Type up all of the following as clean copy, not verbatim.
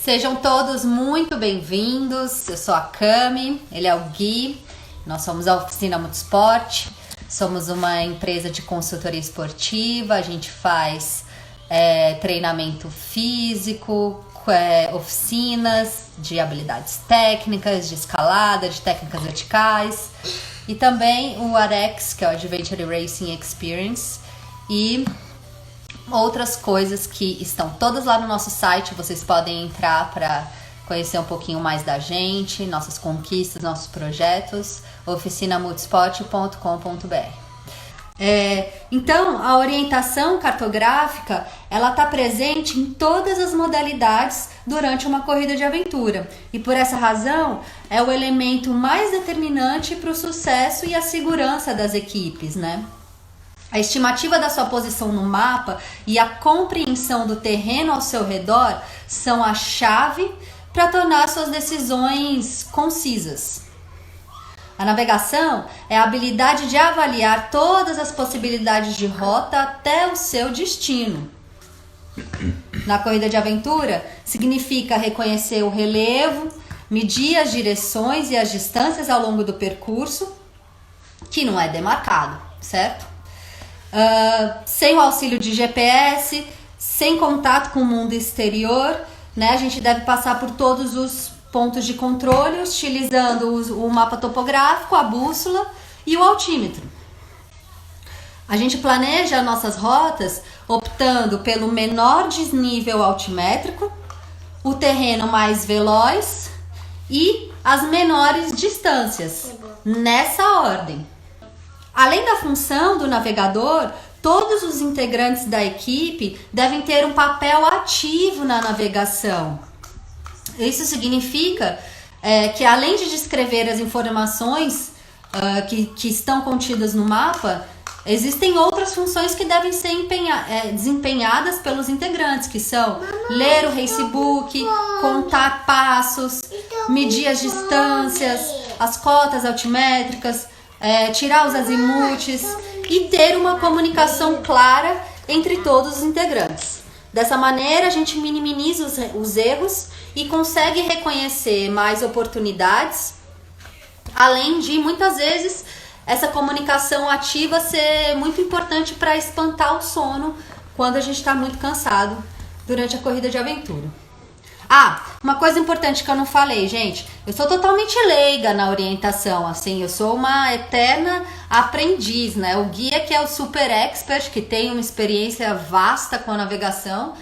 Sejam todos muito bem-vindos. Eu sou a Cami, ele é o Gui. Nós somos a Oficina Multisport. Somos uma empresa de consultoria esportiva. A gente faz treinamento físico, oficinas de habilidades técnicas, de escalada, de técnicas verticais. E também o AREX, que é o Adventure Racing Experience. E outras coisas que estão todas lá no nosso site. Vocês podem entrar para conhecer um pouquinho mais da gente, nossas conquistas, nossos projetos, oficinamultisport.com.br. Então, a orientação cartográfica, ela está presente em todas as modalidades durante uma corrida de aventura. E por essa razão, é o elemento mais determinante para o sucesso e a segurança das equipes, né? A estimativa da sua posição no mapa e a compreensão do terreno ao seu redor são a chave para tornar suas decisões concisas. A navegação é a habilidade de avaliar todas as possibilidades de rota até o seu destino. Na corrida de aventura, significa reconhecer o relevo, medir as direções e as distâncias ao longo do percurso, que não é demarcado, certo? Sem o auxílio de GPS, sem contato com o mundo exterior, né? A gente deve passar por todos os pontos de controle, utilizando o mapa topográfico, a bússola e o altímetro. A gente planeja nossas rotas optando pelo menor desnível altimétrico, o terreno mais veloz e as menores distâncias, nessa ordem. Além da função do navegador, todos os integrantes da equipe devem ter um papel ativo na navegação. Isso significa que, além de descrever as informações que estão contidas no mapa, existem outras funções que devem ser desempenhadas pelos integrantes, que são ler o racebook, contar passos, medir as distâncias, as cotas altimétricas, tirar os azimutes e ter uma comunicação clara entre todos os integrantes. Dessa maneira, a gente minimiza os erros e consegue reconhecer mais oportunidades, além de, muitas vezes, essa comunicação ativa ser muito importante para espantar o sono quando a gente está muito cansado durante a corrida de aventura. Uma coisa importante que eu não falei, gente. Eu sou totalmente leiga na orientação, assim, eu sou uma eterna aprendiz, né? O guia que é o super expert, que tem uma experiência vasta com a navegação,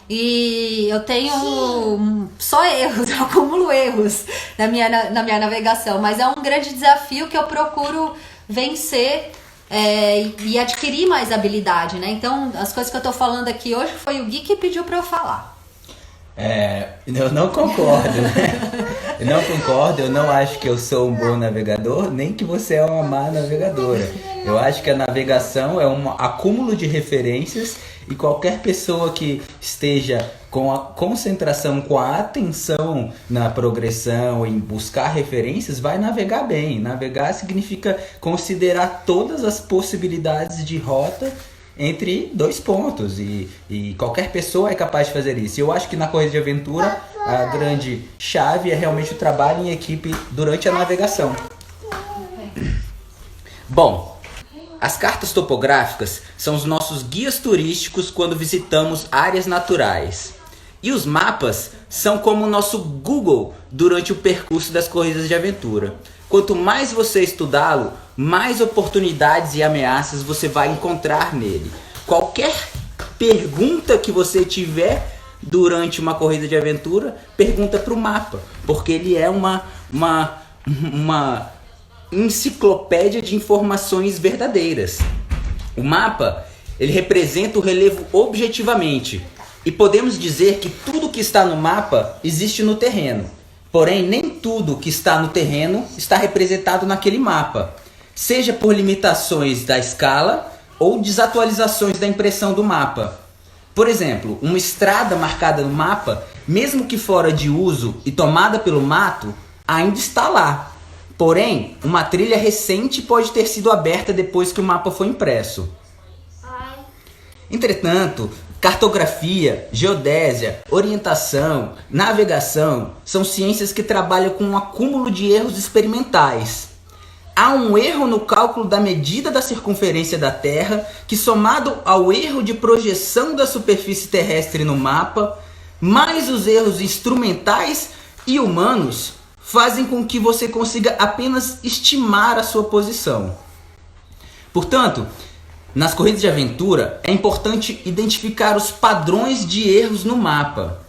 e eu tenho só erros, eu acumulo erros na minha navegação, mas é um grande desafio que eu procuro vencer e adquirir mais habilidade, né? Então, as coisas que eu tô falando aqui hoje foi o Gui que pediu para eu falar. Eu não concordo, né? Eu não concordo, eu não acho que eu sou um bom navegador, nem que você é uma má navegadora. Eu acho que a navegação é um acúmulo de referências e qualquer pessoa que esteja com a concentração, com a atenção na progressão, em buscar referências, vai navegar bem. Navegar significa considerar todas as possibilidades de rota entre dois pontos, e qualquer pessoa é capaz de fazer isso. Eu acho que na corrida de aventura a grande chave é realmente o trabalho em equipe durante a navegação. Bom, as cartas topográficas são os nossos guias turísticos quando visitamos áreas naturais. E os mapas são como o nosso Google durante o percurso das corridas de aventura. Quanto mais você estudá-lo, mais oportunidades e ameaças você vai encontrar nele. Qualquer pergunta que você tiver durante uma corrida de aventura, pergunta para o mapa, porque ele é uma enciclopédia de informações verdadeiras. O mapa, ele representa o relevo objetivamente, e podemos dizer que tudo que está no mapa existe no terreno. Porém, nem tudo que está no terreno está representado naquele mapa, seja por limitações da escala ou desatualizações da impressão do mapa. Por exemplo, uma estrada marcada no mapa, mesmo que fora de uso e tomada pelo mato, ainda está lá. Porém, uma trilha recente pode ter sido aberta depois que o mapa foi impresso. Entretanto, Cartografia, geodésia, orientação, navegação são ciências que trabalham com um acúmulo de erros experimentais. Há um erro no cálculo da medida da circunferência da Terra, que somado ao erro de projeção da superfície terrestre no mapa, mais os erros instrumentais e humanos, fazem com que você consiga apenas estimar a sua posição. Portanto, nas corridas de aventura, é importante identificar os padrões de erros no mapa.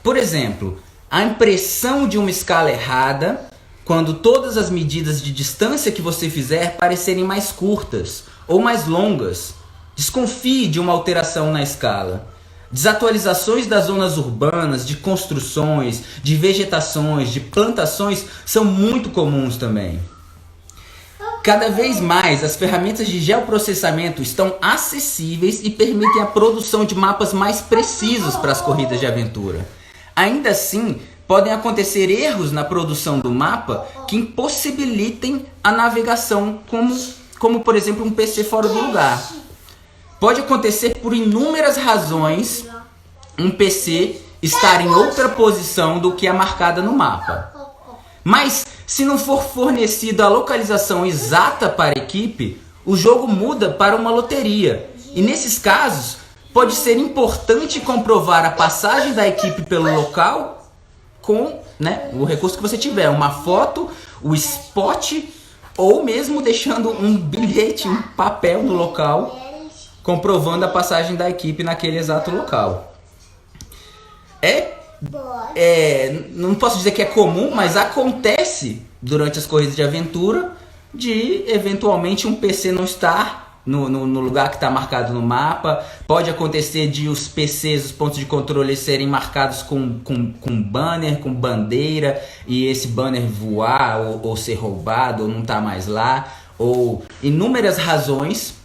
Por exemplo, a impressão de uma escala errada, quando todas as medidas de distância que você fizer parecerem mais curtas ou mais longas. Desconfie de uma alteração na escala. Desatualizações das zonas urbanas, de construções, de vegetações, de plantações são muito comuns também. Cada vez mais, as ferramentas de geoprocessamento estão acessíveis e permitem a produção de mapas mais precisos para as corridas de aventura. Ainda assim, podem acontecer erros na produção do mapa que impossibilitem a navegação, como por exemplo um PC fora do lugar. Pode acontecer por inúmeras razões um PC estar em outra posição do que a marcada no mapa. Mas, se não for fornecida a localização exata para a equipe, o jogo muda para uma loteria. E nesses casos, pode ser importante comprovar a passagem da equipe pelo local com o recurso que você tiver, uma foto, o spot, ou mesmo deixando um bilhete, um papel no local, comprovando a passagem da equipe naquele exato local. Não posso dizer que é comum, mas acontece durante as corridas de aventura de eventualmente um PC não estar no lugar que está marcado no mapa. Pode acontecer de os PCs, os pontos de controle, serem marcados com banner, com bandeira, e esse banner voar ou ser roubado ou não estar mais lá, ou inúmeras razões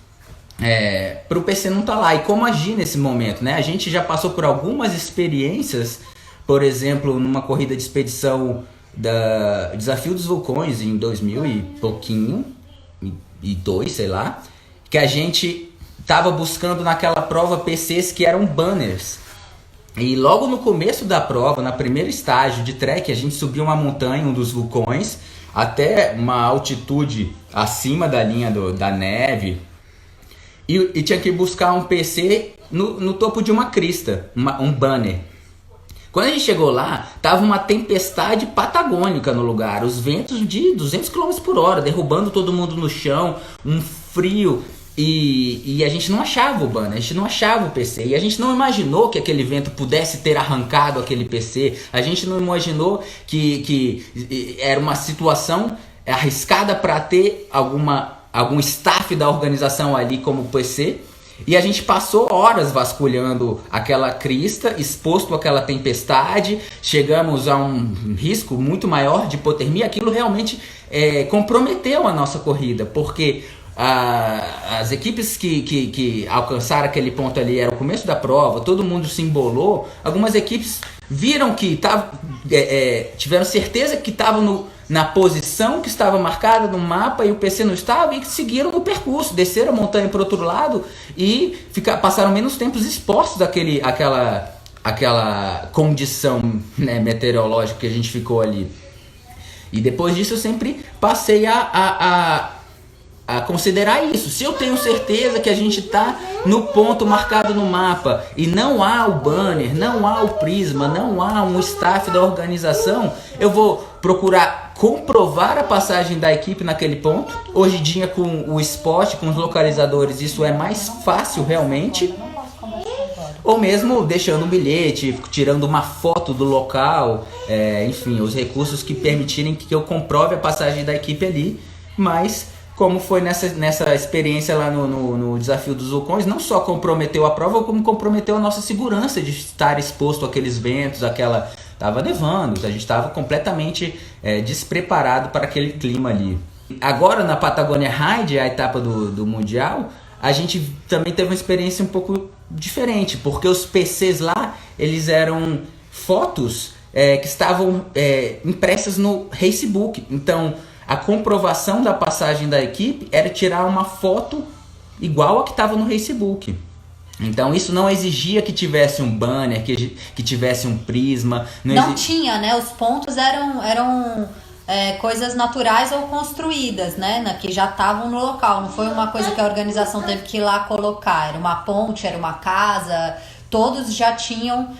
para o PC não estar lá. E como agir nesse momento, né? A gente já passou por algumas experiências, por exemplo, numa corrida de expedição da Desafio dos Vulcões em 2000 e pouquinho, e 2, sei lá, que a gente estava buscando naquela prova PCs que eram banners. E logo no começo da prova, na primeiro estágio de trek, a gente subiu uma montanha, um dos vulcões, até uma altitude acima da linha da neve, e tinha que buscar um PC no topo de uma crista, um banner. Quando a gente chegou lá, tava uma tempestade patagônica no lugar, os ventos de 200 km por hora, derrubando todo mundo no chão, um frio, e a gente não achava o banner, a gente não achava o PC, e a gente não imaginou que aquele vento pudesse ter arrancado aquele PC, a gente não imaginou que era uma situação arriscada para ter algum staff da organização ali como PC. E a gente passou horas vasculhando aquela crista, exposto àquela tempestade, chegamos a um risco muito maior de hipotermia. Aquilo realmente comprometeu a nossa corrida, porque as equipes que alcançaram aquele ponto ali, era o começo da prova, todo mundo se embolou. Algumas equipes viram que tiveram certeza que estavam na posição que estava marcada no mapa e o PC não estava, e seguiram no percurso, desceram a montanha para o outro lado e passaram menos tempos expostos àquela condição, né, meteorológica que a gente ficou ali. E depois disso eu sempre passei a considerar isso. Se eu tenho certeza que a gente está no ponto marcado no mapa e não há o banner, não há o prisma, não há um staff da organização, eu vou procurar comprovar a passagem da equipe naquele ponto. Hoje em dia, com o spot, com os localizadores, isso é mais fácil realmente. Ou mesmo deixando um bilhete, tirando uma foto do local, enfim, os recursos que permitirem que eu comprove a passagem da equipe ali. Mas, como foi nessa experiência lá no Desafio dos Vulcões, não só comprometeu a prova, como comprometeu a nossa segurança de estar exposto àqueles ventos, Tava nevando, a gente estava completamente despreparado para aquele clima ali. Agora, na Patagonia Ride, a etapa do Mundial, a gente também teve uma experiência um pouco diferente, porque os PCs lá, eles eram fotos que estavam impressas no Racebook. Então, a comprovação da passagem da equipe era tirar uma foto igual a que estava no Racebook. Então isso não exigia que tivesse um banner, que tivesse um prisma. Não tinha, né? Os pontos eram coisas naturais ou construídas, né? Que já estavam no local. Não foi uma coisa que a organização teve que ir lá colocar. Era uma ponte, era uma casa. Todos já tinham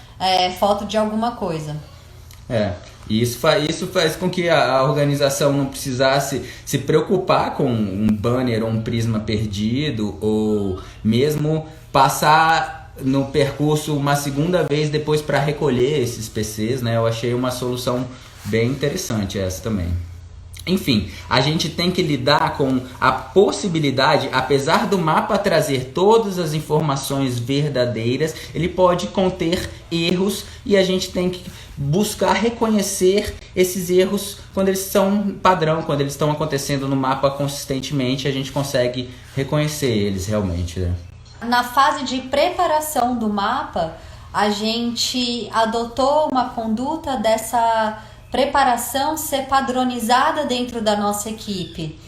foto de alguma coisa. E isso faz com que a organização não precisasse se preocupar com um banner ou um prisma perdido, ou mesmo passar no percurso uma segunda vez depois para recolher esses PCs, né? Eu achei uma solução bem interessante essa também. Enfim, a gente tem que lidar com a possibilidade, apesar do mapa trazer todas as informações verdadeiras, ele pode conter erros e a gente tem que buscar reconhecer esses erros quando eles são padrão, quando eles estão acontecendo no mapa consistentemente, a gente consegue reconhecer eles realmente, né? Na fase de preparação do mapa, a gente adotou uma conduta dessa preparação ser padronizada dentro da nossa equipe.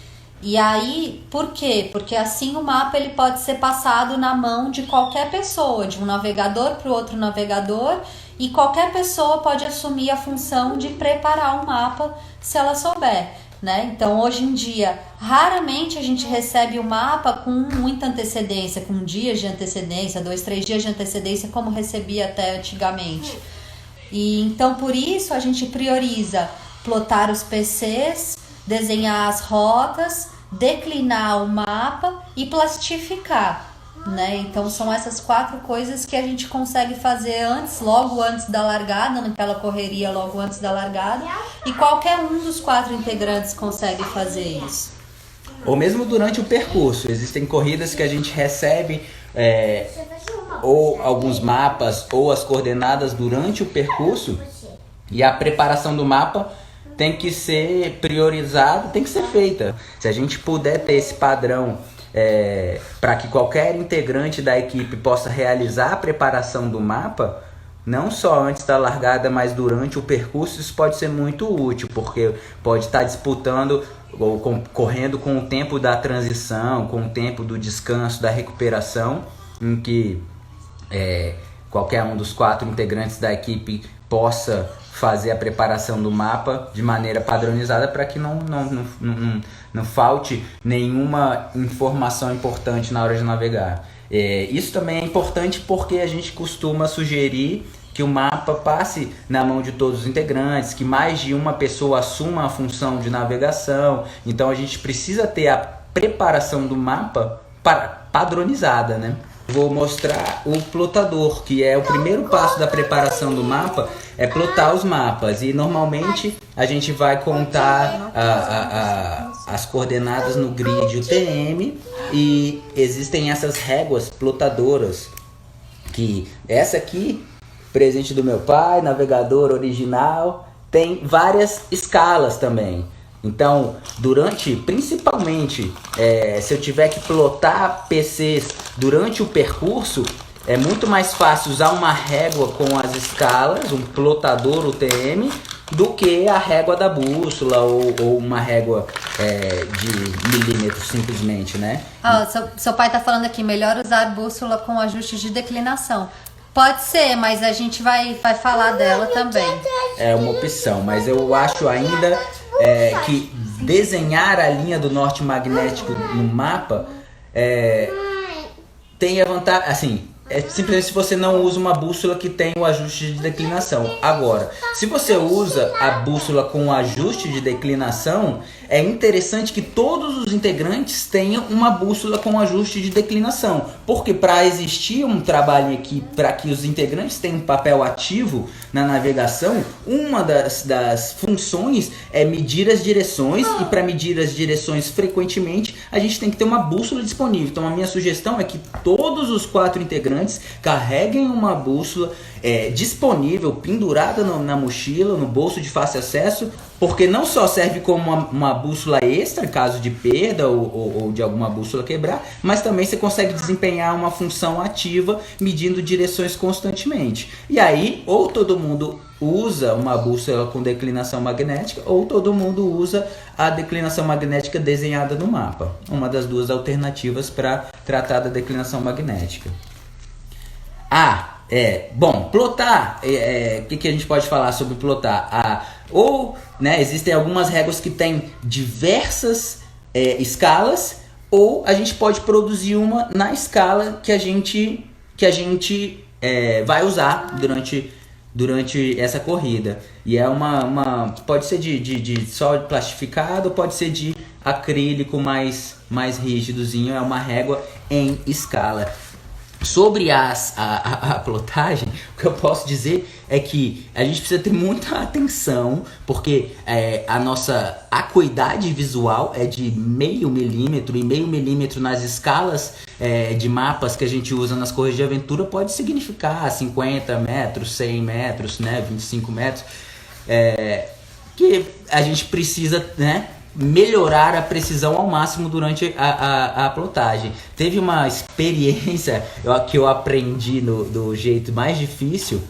E aí, por quê? Porque assim o mapa ele pode ser passado na mão de qualquer pessoa, de um navegador para o outro navegador, e qualquer pessoa pode assumir a função de preparar um mapa se ela souber, né? Então, hoje em dia, raramente a gente recebe o mapa com muita antecedência, com dias de antecedência, 2, 3 dias de antecedência, como recebia até antigamente. E então, por isso, a gente prioriza plotar os PCs, desenhar as rotas, declinar o mapa e plastificar, né? Então, são essas 4 coisas que a gente consegue fazer logo antes da largada, naquela correria logo antes da largada, e qualquer um dos 4 integrantes consegue fazer isso. Ou mesmo durante o percurso, existem corridas que a gente recebe ou alguns mapas ou as coordenadas durante o percurso, e a preparação do mapa tem que ser priorizada, tem que ser feita. Se a gente puder ter esse padrão para que qualquer integrante da equipe possa realizar a preparação do mapa, não só antes da largada, mas durante o percurso, isso pode ser muito útil, porque pode estar disputando ou correndo com o tempo da transição, com o tempo do descanso, da recuperação, em que qualquer um dos 4 integrantes da equipe possa fazer a preparação do mapa de maneira padronizada para que não falte nenhuma informação importante na hora de navegar. Isso também é importante porque a gente costuma sugerir que o mapa passe na mão de todos os integrantes, que mais de uma pessoa assuma a função de navegação. Então a gente precisa ter a preparação do mapa padronizada, né? Vou mostrar o plotador, que é o primeiro passo da preparação do mapa, é plotar os mapas. E normalmente a gente vai contar as coordenadas no grid UTM, e existem essas réguas plotadoras, que essa aqui, presente do meu pai, navegador original, tem várias escalas também. Então, principalmente, se eu tiver que plotar PCs durante o percurso, é muito mais fácil usar uma régua com as escalas, um plotador UTM, do que a régua da bússola ou uma régua de milímetros simplesmente, né? Seu pai está falando aqui, melhor usar bússola com ajustes de declinação. Pode ser, mas a gente vai falar dela também. É uma opção, mas eu acho ainda que desenhar a linha do norte magnético no mapa tem a vantagem, assim, simplesmente se você não usa uma bússola que tem o ajuste de declinação. Agora, se você usa a bússola com o ajuste de declinação, é interessante que todos os integrantes tenham uma bússola com ajuste de declinação, porque para existir um trabalho em equipe, para que os integrantes tenham um papel ativo na navegação, uma das funções é medir as direções, e para medir as direções frequentemente, a gente tem que ter uma bússola disponível. Então a minha sugestão é que todos os 4 integrantes carreguem uma bússola disponível, pendurada na mochila, no bolso de fácil acesso, porque não só serve como uma bússola extra em caso de perda ou de alguma bússola quebrar, mas também você consegue desempenhar uma função ativa medindo direções constantemente. E aí, ou todo mundo usa uma bússola com declinação magnética, ou todo mundo usa a declinação magnética desenhada no mapa. Uma das 2 alternativas para tratar da declinação magnética. Bom, plotar, o que a gente pode falar sobre plotar? Né, existem algumas réguas que têm diversas escalas, ou a gente pode produzir uma na escala que a gente vai usar durante essa corrida. E é pode ser de só plastificado, pode ser de acrílico mais rígidozinho, é uma régua em escala. Sobre a plotagem, o que eu posso dizer é que a gente precisa ter muita atenção, porque a acuidade visual é de 0,5 milímetro, e 0,5 milímetro nas escalas de mapas que a gente usa nas corridas de aventura pode significar 50 metros, 100 metros, né, 25 metros, que a gente precisa, né, melhorar a precisão ao máximo durante a plotagem. Teve uma experiência que eu aprendi do jeito mais difícil,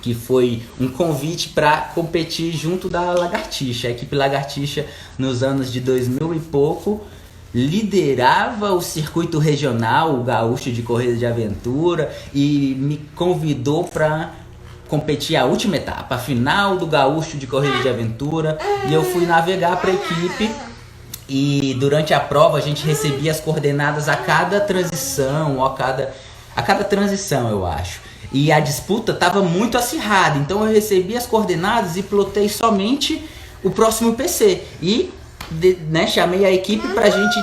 que foi um convite para competir junto da Lagartixa. A equipe Lagartixa, nos anos de 2000 e pouco, liderava o circuito regional, o gaúcho de corrida de aventura, e me convidou para competir a última etapa, a final do gaúcho de corrida de aventura, e eu fui navegar para a equipe, e durante a prova a gente recebia as coordenadas a cada transição, ou a cada transição, eu acho. E a disputa estava muito acirrada, então eu recebi as coordenadas e plotei somente o próximo PC. E chamei a equipe para a gente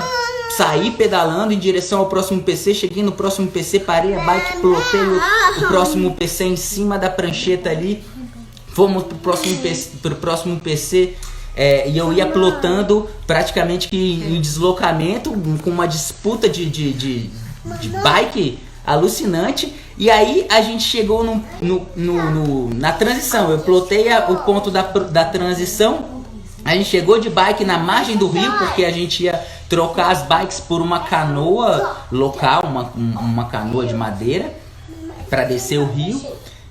saí pedalando em direção ao próximo PC, cheguei no próximo PC, parei a bike, plotei o próximo PC em cima da prancheta ali, fomos pro próximo PC, e eu ia plotando praticamente que em deslocamento, com uma disputa de bike alucinante. E aí a gente chegou na transição, eu plotei o ponto da transição. A gente chegou de bike na margem do rio, porque a gente ia trocar as bikes por uma canoa local, uma canoa de madeira, para descer o rio.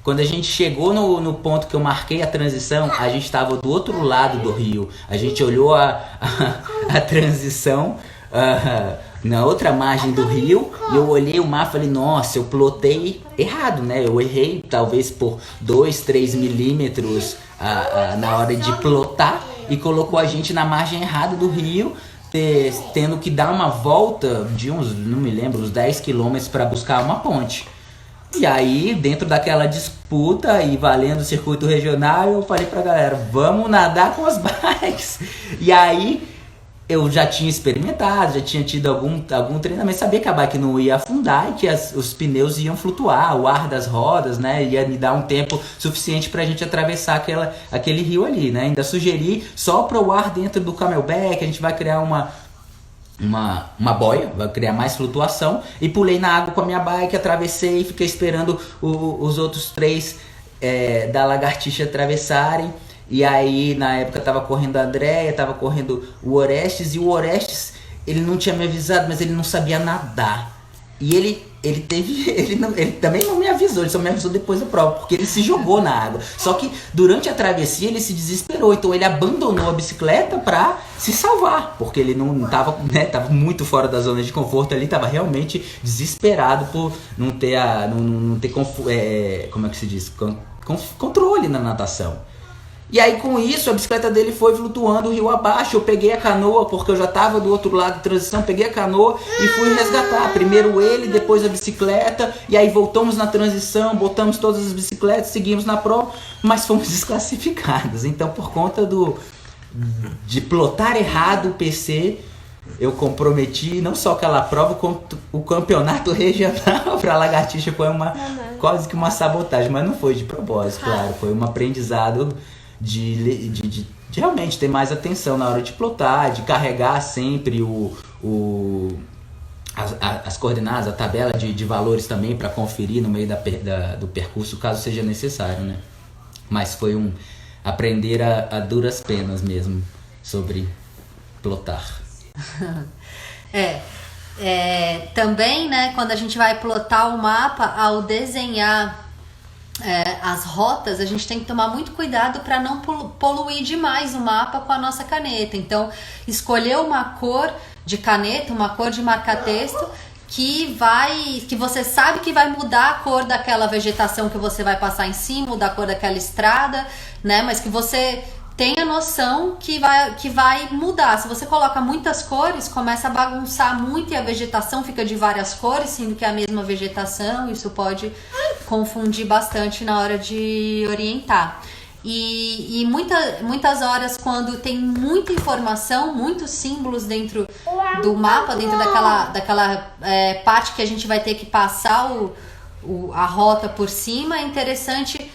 Quando a gente chegou no ponto que eu marquei a transição, a gente estava do outro lado do rio. A gente olhou a transição na outra margem do rio, e eu olhei o mar e falei, nossa, eu plotei errado, né? Eu errei talvez por 2, 3 milímetros na hora de plotar, e colocou a gente na margem errada do rio, tendo que dar uma volta de não me lembro, uns 10 quilômetros para buscar uma ponte. E aí, dentro daquela disputa e valendo o circuito regional, eu falei pra galera, vamos nadar com as bikes. E aí, eu já tinha experimentado, já tinha tido algum treinamento, sabia que a bike não ia afundar e que os pneus iam flutuar, o ar das rodas, né, ia me dar um tempo suficiente pra gente atravessar aquele rio ali, né. Ainda sugeri, sopra o ar dentro do camelback, a gente vai criar uma boia, vai criar mais flutuação, e pulei na água com a minha bike, atravessei, fiquei esperando os outros 3 da Lagartixa atravessarem. E aí, na época, tava correndo a Andréia, tava correndo o Orestes, e o Orestes, ele não tinha me avisado, mas ele não sabia nadar. E ele também não me avisou, ele só me avisou depois da prova, porque ele se jogou na água. Só que durante a travessia ele se desesperou, então ele abandonou a bicicleta pra se salvar, porque ele não tava, né, tava muito fora da zona de conforto ali, tava realmente desesperado por não ter como é que se diz? Controle na natação. E aí, com isso, a bicicleta dele foi flutuando o rio abaixo. Eu peguei a canoa, porque eu já estava do outro lado da transição, peguei a canoa e fui resgatar. Primeiro ele, depois a bicicleta, e aí voltamos na transição, botamos todas as bicicletas, seguimos na prova, mas fomos desclassificados. Então, por conta de plotar errado o PC, eu comprometi não só aquela prova, como o campeonato regional para a Lagartixa. Foi quase que uma sabotagem, mas não foi de propósito, claro. Foi um aprendizado de realmente ter mais atenção na hora de plotar, de carregar sempre as coordenadas, a tabela de valores também para conferir no meio do percurso, caso seja necessário, né? Mas foi aprender a duras penas mesmo sobre plotar. Também, né, quando a gente vai plotar o mapa, ao desenhar as rotas, a gente tem que tomar muito cuidado para não poluir demais o mapa com a nossa caneta. Então, escolher uma cor de caneta, uma cor de marca-texto que você sabe que vai mudar a cor daquela vegetação que você vai passar em cima, ou da cor daquela estrada, né? Mas que você tenha noção que vai mudar. Se você coloca muitas cores, começa a bagunçar muito e a vegetação fica de várias cores, sendo que é a mesma vegetação. Isso pode confundir bastante na hora de orientar. E muitas horas, quando tem muita informação, muitos símbolos dentro do mapa, dentro daquela parte que a gente vai ter que passar a rota por cima, é interessante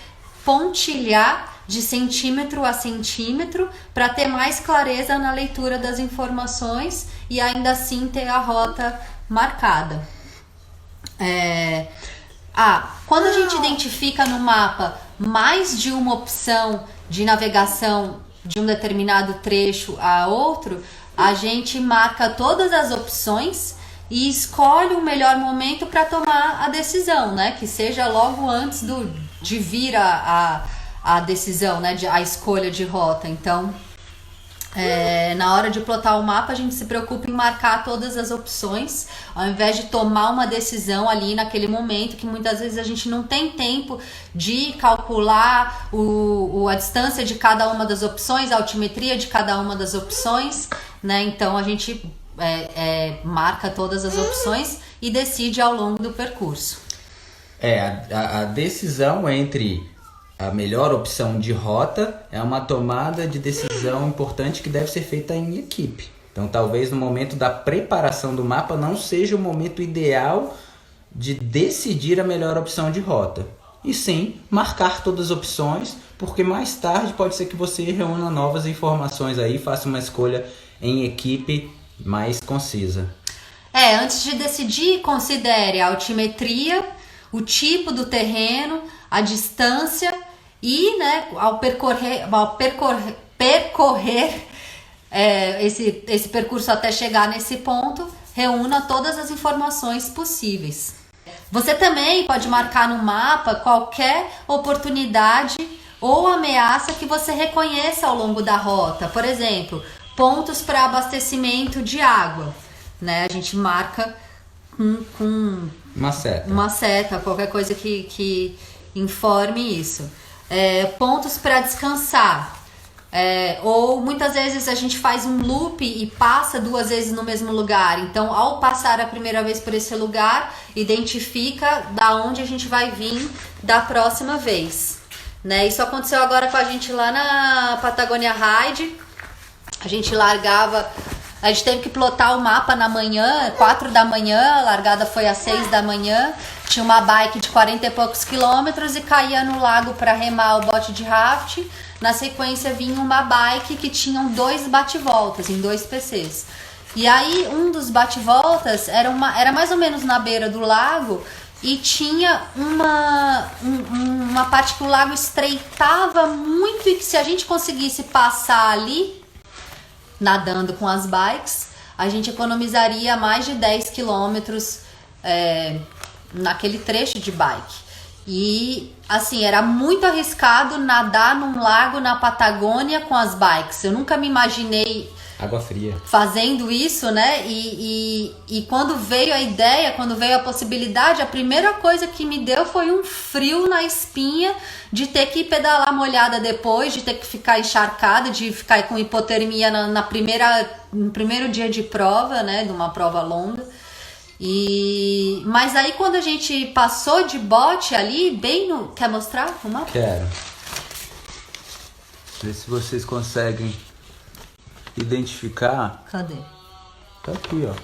pontilhar de centímetro a centímetro para ter mais clareza na leitura das informações e ainda assim ter a rota marcada. Quando a gente identifica no mapa mais de uma opção de navegação de um determinado trecho a outro, a gente marca todas as opções e escolhe o melhor momento para tomar a decisão, né? Que seja logo antes de vir a decisão, né? A escolha de rota. Então, na hora de plotar o mapa, a gente se preocupa em marcar todas as opções, ao invés de tomar uma decisão ali naquele momento, que muitas vezes a gente não tem tempo de calcular a distância de cada uma das opções, a altimetria de cada uma das opções, né? Então a gente marca todas as opções e decide ao longo do percurso. A decisão entre a melhor opção de rota é uma tomada de decisão importante que deve ser feita em equipe. Então, talvez no momento da preparação do mapa não seja o momento ideal de decidir a melhor opção de rota. E sim, marcar todas as opções, porque mais tarde pode ser que você reúna novas informações aí e faça uma escolha em equipe mais concisa. Antes de decidir, considere a altimetria, o tipo do terreno, a distância e, né, ao percorrer esse percurso até chegar nesse ponto, reúna todas as informações possíveis. Você também pode marcar no mapa qualquer oportunidade ou ameaça que você reconheça ao longo da rota. Por exemplo, pontos para abastecimento de água, né? A gente marca com uma seta, qualquer coisa que informe isso. Pontos para descansar. Ou muitas vezes a gente faz um loop e passa 2 vezes no mesmo lugar. Então, ao passar a primeira vez por esse lugar, identifica da onde a gente vai vir da próxima vez, né? Isso aconteceu agora com a gente lá na Patagonia Ride. A gente teve que plotar o mapa na manhã, 4 da manhã, a largada foi às 6 da manhã. Tinha uma bike de 40 e poucos quilômetros e caía no lago para remar o bote de raft. Na sequência vinha uma bike que tinham 2 bate-voltas em 2 PCs. E aí um dos bate-voltas era mais ou menos na beira do lago e tinha uma parte que o lago estreitava muito e que se a gente conseguisse passar ali, nadando com as bikes, a gente economizaria mais de 10 quilômetros naquele trecho de bike. E assim, era muito arriscado nadar num lago na Patagônia com as bikes. Eu nunca me imaginei água fria fazendo isso, né? E quando veio a ideia, quando veio a possibilidade, a primeira coisa que me deu foi um frio na espinha de ter que pedalar molhada depois, de ter que ficar encharcada, de ficar com hipotermia no primeiro dia de prova, né? De uma prova longa. Mas aí quando a gente passou de bote ali, Quer mostrar o mapa? Quero. Ver se vocês conseguem identificar. Cadê? Tá aqui, ó.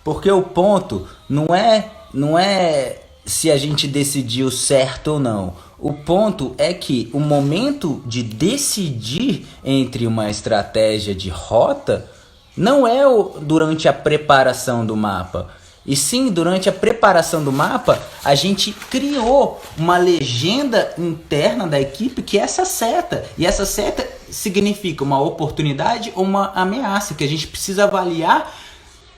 Porque o ponto não é se a gente decidiu certo ou não. O ponto é que o momento de decidir entre uma estratégia de rota não é durante a preparação do mapa. E sim, durante a preparação do mapa, a gente criou uma legenda interna da equipe que é essa seta. E essa seta significa uma oportunidade ou uma ameaça que a gente precisa avaliar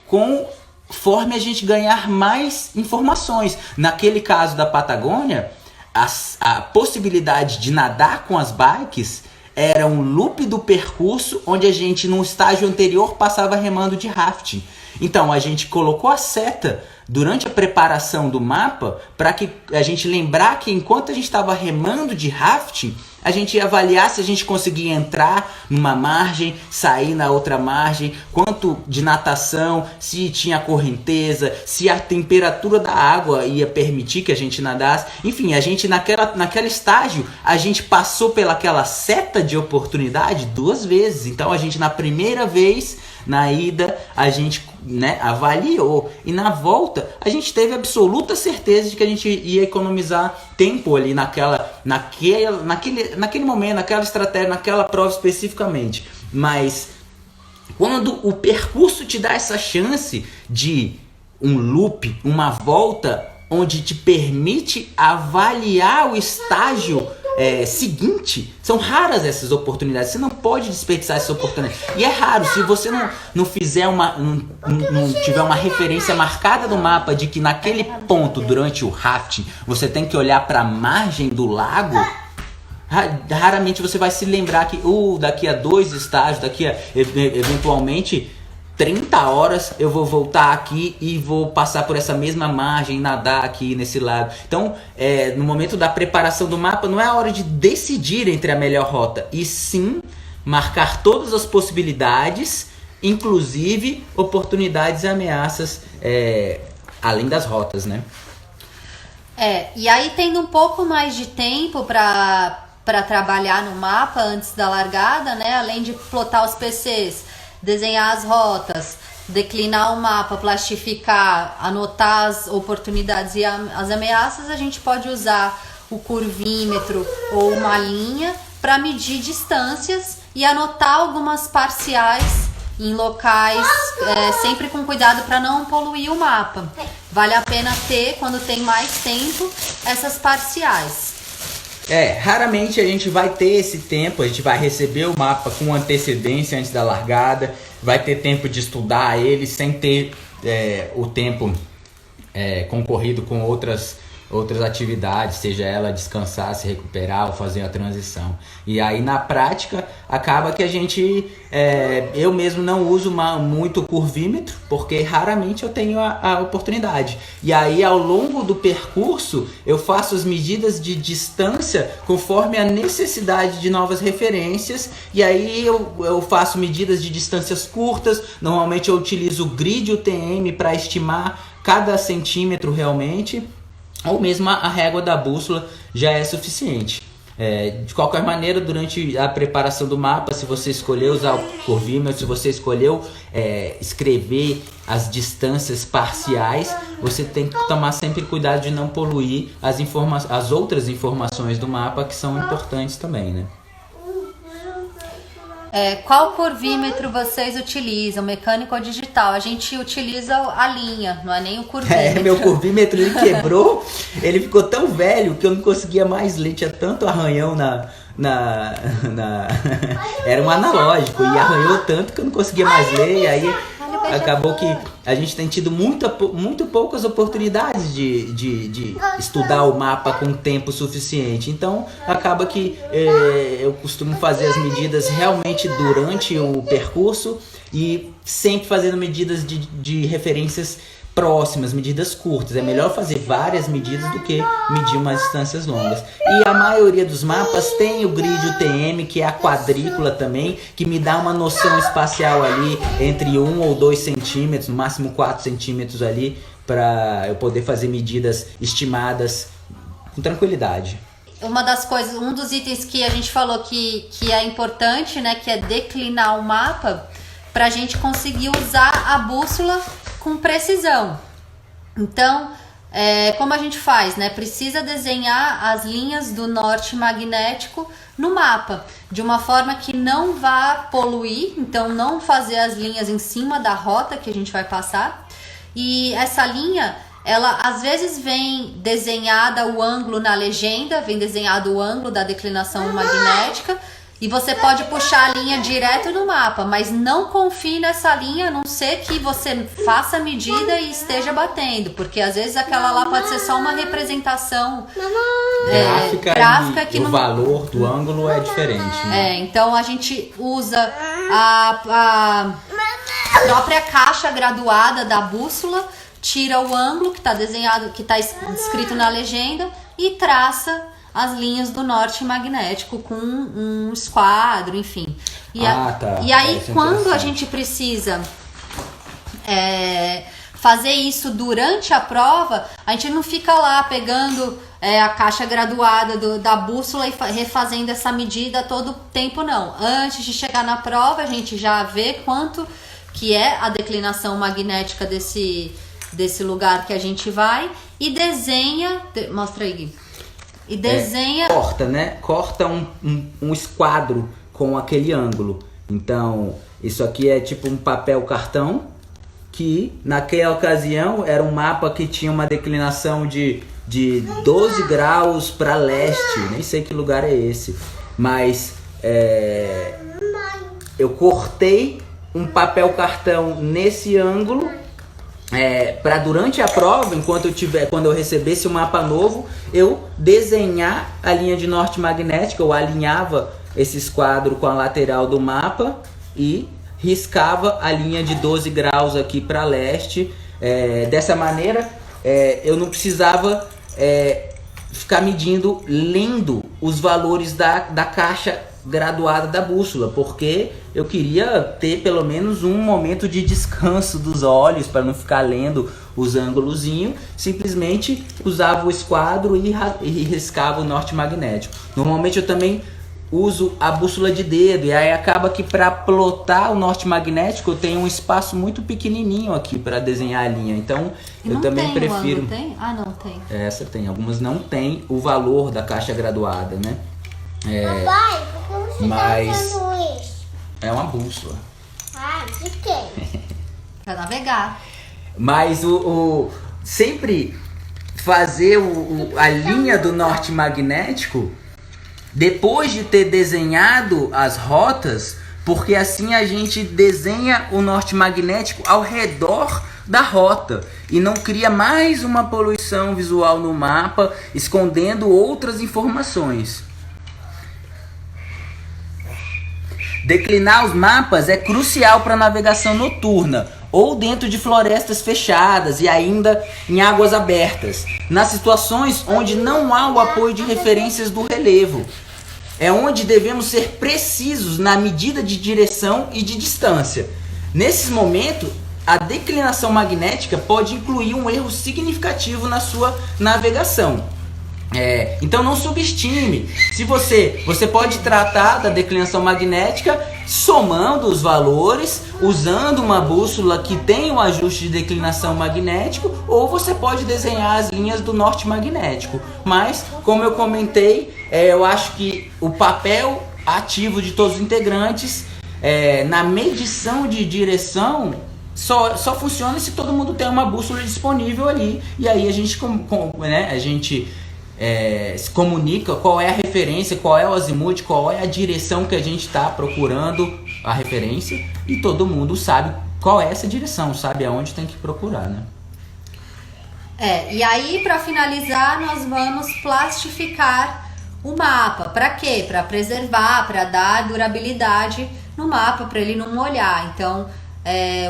conforme a gente ganhar mais informações. Naquele caso da Patagônia, a possibilidade de nadar com as bikes era um loop do percurso onde a gente, num estágio anterior, passava remando de rafting. Então a gente colocou a seta durante a preparação do mapa para que a gente lembrar que enquanto a gente estava remando de rafting, a gente ia avaliar se a gente conseguia entrar numa margem, sair na outra margem, quanto de natação, se tinha correnteza, se a temperatura da água ia permitir que a gente nadasse. Enfim, a gente naquele estágio, a gente passou pelaquela seta de oportunidade 2 vezes. Então a gente na primeira vez, na ida, a gente, né, avaliou. E na volta, a gente teve absoluta certeza de que a gente ia economizar tempo ali naquele momento, naquela estratégia, naquela prova especificamente. Mas quando o percurso te dá essa chance de um loop, uma volta, onde te permite avaliar o estágio seguinte, são raras essas oportunidades. Você não pode desperdiçar essa oportunidade. E é raro, se você não fizer não tiver uma referência marcada no mapa de que naquele ponto, durante o rafting, você tem que olhar para a margem do lago, raramente você vai se lembrar que daqui a 2 estágios, daqui a eventualmente 30 horas eu vou voltar aqui e vou passar por essa mesma margem, nadar aqui nesse lago. Então, no momento da preparação do mapa, não é a hora de decidir entre a melhor rota, e sim marcar todas as possibilidades, inclusive oportunidades e ameaças, além das rotas, né? E aí tendo um pouco mais de tempo para trabalhar no mapa antes da largada, né? Além de plotar os PCs, desenhar as rotas, declinar o mapa, plastificar, anotar as oportunidades e as ameaças, a gente pode usar o curvímetro ou uma linha para medir distâncias e anotar algumas parciais em locais, sempre com cuidado para não poluir o mapa. Vale a pena ter, quando tem mais tempo, essas parciais. Raramente a gente vai ter esse tempo, a gente vai receber o mapa com antecedência antes da largada, vai ter tempo de estudar ele sem ter o tempo concorrido com outras atividades, seja ela descansar, se recuperar ou fazer a transição. E aí na prática acaba que a gente, eu mesmo não uso muito o curvímetro, porque raramente eu tenho a oportunidade. E aí ao longo do percurso eu faço as medidas de distância conforme a necessidade de novas referências, e aí eu faço medidas de distâncias curtas. Normalmente eu utilizo o grid UTM para estimar cada centímetro realmente, ou mesmo a régua da bússola já é suficiente. De qualquer maneira, durante a preparação do mapa, se você escolheu usar o curvímetro, se você escolheu escrever as distâncias parciais, você tem que tomar sempre cuidado de não poluir as outras informações do mapa, que são importantes também, né? Qual curvímetro vocês utilizam, mecânico ou digital? A gente utiliza a linha, não é nem o curvímetro. Meu curvímetro ele quebrou, ele ficou tão velho que eu não conseguia mais ler, tinha tanto arranhão era um analógico, e arranhou tanto que eu não conseguia mais ler, e aí acabou que a gente tem tido muito poucas oportunidades de estudar o mapa com tempo suficiente. Então acaba que eu costumo fazer as medidas realmente durante o percurso, e sempre fazendo medidas de referências próximas, medidas curtas. É melhor fazer várias medidas do que medir umas distâncias longas. E a maioria dos mapas tem o grid UTM, que é a quadrícula também, que me dá uma noção espacial ali entre 1 ou 2 centímetros, no máximo 4 centímetros ali, para eu poder fazer medidas estimadas com tranquilidade. Um dos itens que a gente falou que é importante, né, que é declinar o mapa, para a gente conseguir usar a bússola com precisão. Então, como a gente faz, né? Precisa desenhar as linhas do norte magnético no mapa, de uma forma que não vá poluir, então não fazer as linhas em cima da rota que a gente vai passar. E essa linha, ela às vezes vem desenhada o ângulo na legenda, vem desenhado o ângulo da declinação magnética, e você pode puxar a linha direto no mapa, mas não confie nessa linha, a não ser que você faça a medida e esteja batendo, porque às vezes aquela lá pode ser só uma representação gráfica que o valor do ângulo é diferente, né? Então a gente usa própria caixa graduada da bússola tira o ângulo que está desenhado, que está escrito na legenda e traça as linhas do norte magnético com um esquadro, enfim. E aí, quando a gente precisa fazer isso durante a prova, a gente não fica lá pegando a caixa graduada da bússola e refazendo essa medida todo tempo, não. Antes de chegar na prova, a gente já vê quanto que é a declinação magnética desse lugar que a gente vai e desenha... Mostra aí, Gui. E desenha... corta, né? Corta um esquadro com aquele ângulo. Então, isso aqui é tipo um papel cartão, que naquela ocasião era um mapa que tinha uma declinação de 12 graus para leste. Nem sei que lugar é esse. Mas eu cortei um papel cartão nesse ângulo para durante a prova, quando eu recebesse um mapa novo, eu desenhar a linha de norte magnética. Eu alinhava esse esquadro com a lateral do mapa e riscava a linha de 12 graus aqui para leste. Dessa maneira, eu não precisava ficar lendo os valores da caixa graduada da bússola, porque eu queria ter pelo menos um momento de descanso dos olhos para não ficar lendo os ângulozinhos. Simplesmente usava o esquadro e riscava o norte magnético. Normalmente eu também uso a bússola de dedo, e aí acaba que para plotar o norte magnético eu tenho um espaço muito pequenininho aqui para desenhar a linha. Então eu também prefiro... Não tem? Ah, não tem. Essa tem. Algumas não tem o valor da caixa graduada, né? Papai, por que você tá usando isso? É uma bússola. Ah, de quê? Pra navegar. Mas sempre fazer a linha do norte magnético depois de ter desenhado as rotas, porque assim a gente desenha o norte magnético ao redor da rota e não cria mais uma poluição visual no mapa, escondendo outras informações. Declinar os mapas é crucial para navegação noturna ou dentro de florestas fechadas e ainda em águas abertas, nas situações onde não há o apoio de referências do relevo. É onde devemos ser precisos na medida de direção e de distância. Nesses momentos, a declinação magnética pode incluir um erro significativo na sua navegação. Então não subestime. Se você pode tratar da declinação magnética somando os valores, usando uma bússola que tem um ajuste de declinação magnético, ou você pode desenhar as linhas do norte magnético. Mas, como eu comentei, eu acho que o papel ativo de todos os integrantes na medição de direção só funciona se todo mundo tem uma bússola disponível ali. E aí a gente se comunica qual é a referência, qual é o azimuth, qual é a direção que a gente está procurando a referência, e todo mundo sabe qual é essa direção, sabe aonde tem que procurar, né? E aí, para finalizar, nós vamos plastificar o mapa. Para quê? Para preservar, para dar durabilidade no mapa, para ele não molhar. Então,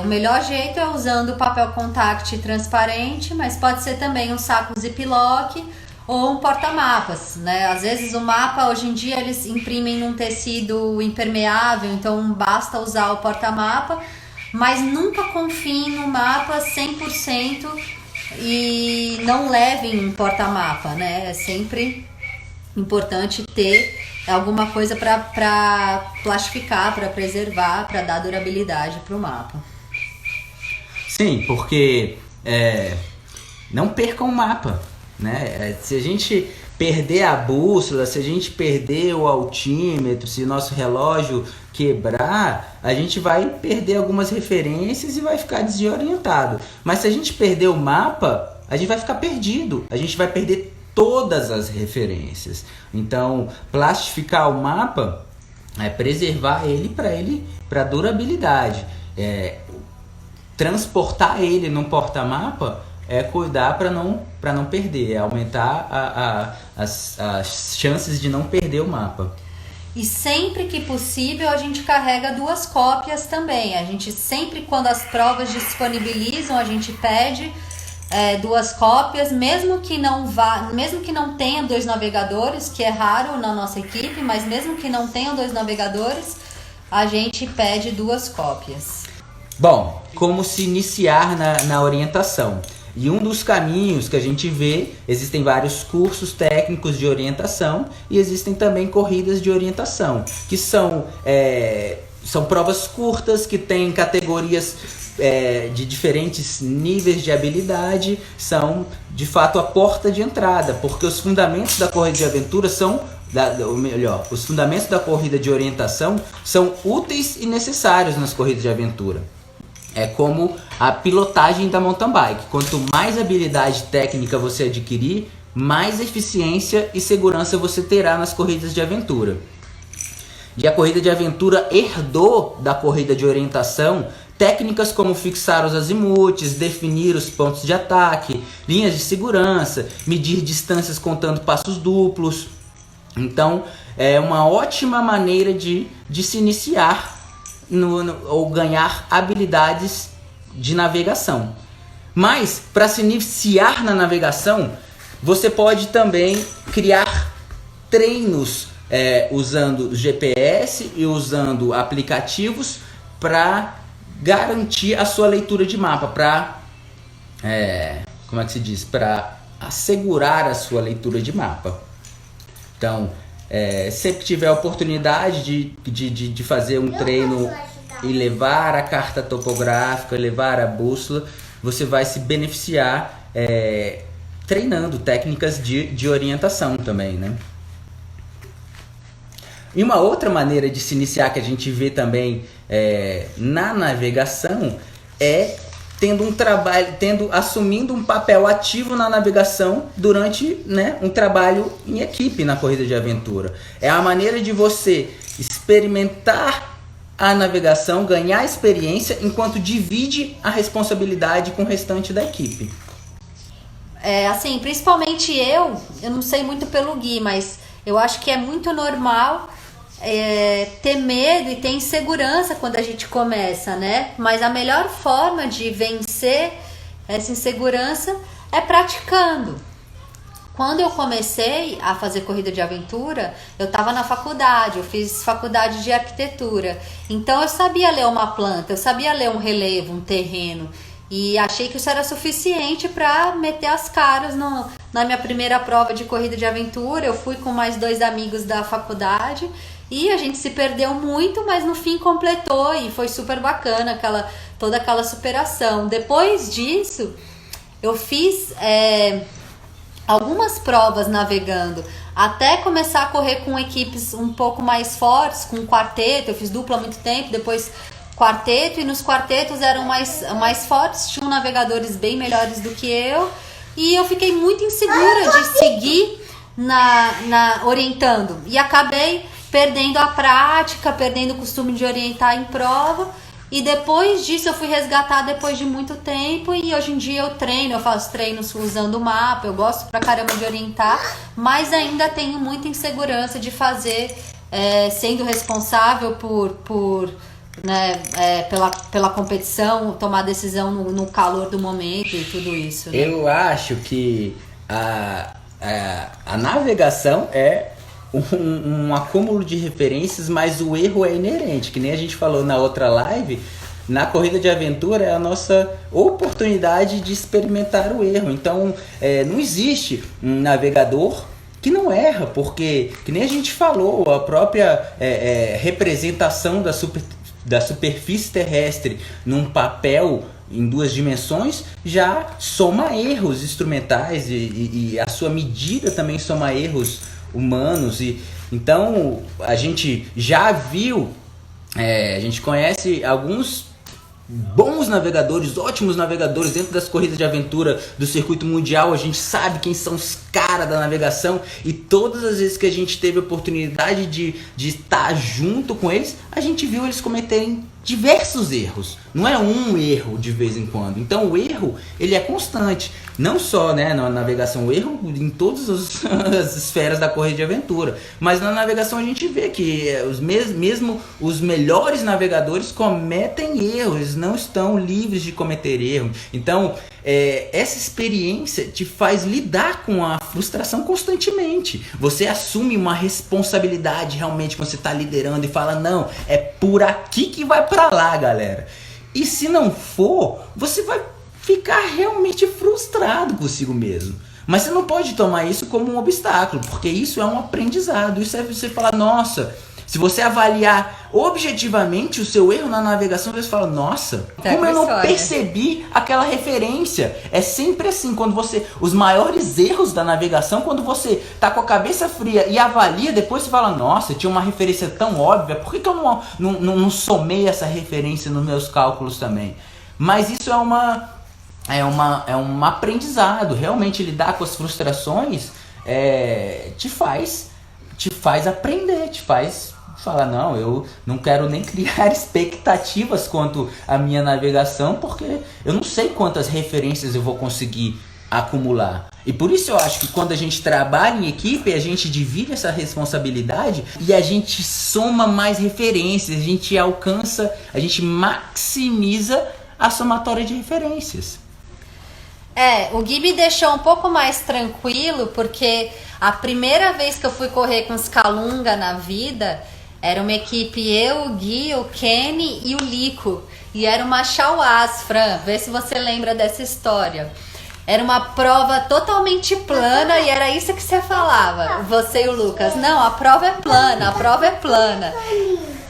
o melhor jeito é usando papel contact transparente, mas pode ser também um saco ziplock ou um porta-mapas, né? Às vezes o mapa, hoje em dia, eles imprimem num tecido impermeável, então basta usar o porta-mapa, mas nunca confiem no mapa 100% e não levem um porta-mapa, né? É sempre importante ter alguma coisa para plastificar, para preservar, para dar durabilidade para o mapa. Sim, porque não percam o mapa, né? Se a gente perder a bússola, se a gente perder o altímetro, se o nosso relógio quebrar, a gente vai perder algumas referências e vai ficar desorientado. Mas se a gente perder o mapa, a gente vai ficar perdido, a gente vai perder todas as referências. Então, plastificar o mapa é preservar ele para durabilidade. Transportar ele num porta-mapa é cuidar para não perder, é aumentar as chances de não perder o mapa. E sempre que possível a gente carrega 2 cópias também. A gente sempre, quando as provas disponibilizam, a gente pede 2 cópias, mesmo que não tenha 2 navegadores, que é raro na nossa equipe, mas mesmo que não tenham 2 navegadores, a gente pede 2 cópias. Bom, como se iniciar na orientação? E um dos caminhos que a gente vê, existem vários cursos técnicos de orientação e existem também corridas de orientação, que são provas curtas, que têm categorias de diferentes níveis de habilidade, são de fato a porta de entrada, porque os fundamentos da corrida de aventura os fundamentos da corrida de orientação são úteis e necessários nas corridas de aventura. É como a pilotagem da mountain bike. Quanto mais habilidade técnica você adquirir, mais eficiência e segurança você terá nas corridas de aventura. E a corrida de aventura herdou da corrida de orientação técnicas como fixar os azimutes, definir os pontos de ataque, linhas de segurança, medir distâncias contando passos duplos. Então, é uma ótima maneira de se iniciar ou ganhar habilidades de navegação. Mas, para se iniciar na navegação, você pode também criar treinos usando GPS e usando aplicativos para garantir a sua leitura de mapa, para para assegurar a sua leitura de mapa. Então, sempre que tiver a oportunidade de fazer um treino e levar a carta topográfica, levar a bússola, você vai se beneficiar treinando técnicas de orientação também, né? E uma outra maneira de se iniciar que a gente vê também na navegação é assumindo um papel ativo na navegação durante, um trabalho em equipe na corrida de aventura. É a maneira de você experimentar a navegação, ganhar experiência, enquanto divide a responsabilidade com o restante da equipe. Assim, principalmente eu não sei muito pelo Gui, mas eu acho que é muito normal ter medo e ter insegurança quando a gente começa, né? Mas a melhor forma de vencer essa insegurança é praticando. Quando eu comecei a fazer corrida de aventura, eu estava na faculdade, eu fiz faculdade de arquitetura. Então eu sabia ler uma planta, eu sabia ler um relevo, um terreno. E achei que isso era suficiente para meter as caras na minha primeira prova de corrida de aventura. Eu fui com mais 2 amigos da faculdade e a gente se perdeu muito, mas no fim completou e foi super bacana toda aquela superação. Depois disso, eu fiz algumas provas navegando, até começar a correr com equipes um pouco mais fortes, com quarteto. Eu fiz dupla há muito tempo, depois quarteto, e nos quartetos eram mais fortes, tinham navegadores bem melhores do que eu, e eu fiquei muito insegura de seguir orientando, e acabei perdendo a prática, perdendo o costume de orientar em prova. E depois disso eu fui resgatar depois de muito tempo, e hoje em dia eu faço treinos usando o mapa, eu gosto pra caramba de orientar, mas ainda tenho muita insegurança de fazer, sendo responsável pela competição, tomar decisão no calor do momento e tudo isso, né? Eu acho que a navegação é um acúmulo de referências, mas o erro é inerente, que nem a gente falou na outra live. Na corrida de aventura é a nossa oportunidade de experimentar o erro. Então não existe um navegador que não erra, porque, que nem a gente falou, a própria representação da superfície terrestre num papel em 2 dimensões já soma erros instrumentais, e a sua medida também soma erros humanos. E então a gente já viu, a gente conhece alguns bons navegadores, ótimos navegadores dentro das corridas de aventura do circuito mundial. A gente sabe quem são os caras da navegação, e todas as vezes que a gente teve a oportunidade de estar junto com eles, a gente viu eles cometerem diversos erros. Não é um erro de vez em quando. Então o erro, ele é constante. Não só, né, na navegação, o erro em todas as esferas da corrida de aventura. Mas na navegação a gente vê que mesmo os melhores navegadores cometem erros. Eles não estão livres de cometer erros. Então essa experiência te faz lidar com a frustração constantemente. Você assume uma responsabilidade realmente quando você está liderando e fala, não, é por aqui que vai pra lá, galera. E se não for, você vai ficar realmente frustrado consigo mesmo. Mas você não pode tomar isso como um obstáculo, porque isso é um aprendizado. Isso é você falar, nossa, se você avaliar objetivamente o seu erro na navegação, você fala, nossa, como eu não percebi aquela referência. É sempre assim, quando você, os maiores erros da navegação, quando você tá com a cabeça fria e avalia, depois você fala, nossa, tinha uma referência tão óbvia, por que eu não somei essa referência nos meus cálculos também? Mas isso é um aprendizado. Realmente lidar com as frustrações te faz aprender, te faz falar, não, eu não quero nem criar expectativas quanto à minha navegação, porque eu não sei quantas referências eu vou conseguir acumular. E por isso eu acho que quando a gente trabalha em equipe, a gente divide essa responsabilidade e a gente soma mais referências, a gente a gente maximiza a somatória de referências. O Gui me deixou um pouco mais tranquilo, porque a primeira vez que eu fui correr com os Calunga na vida, era uma equipe, eu, o Gui, o Kenny e o Lico. E era uma Chauás, Fran, vê se você lembra dessa história. Era uma prova totalmente plana e era isso que você falava, você e o Lucas. Não, a prova é plana, a prova é plana.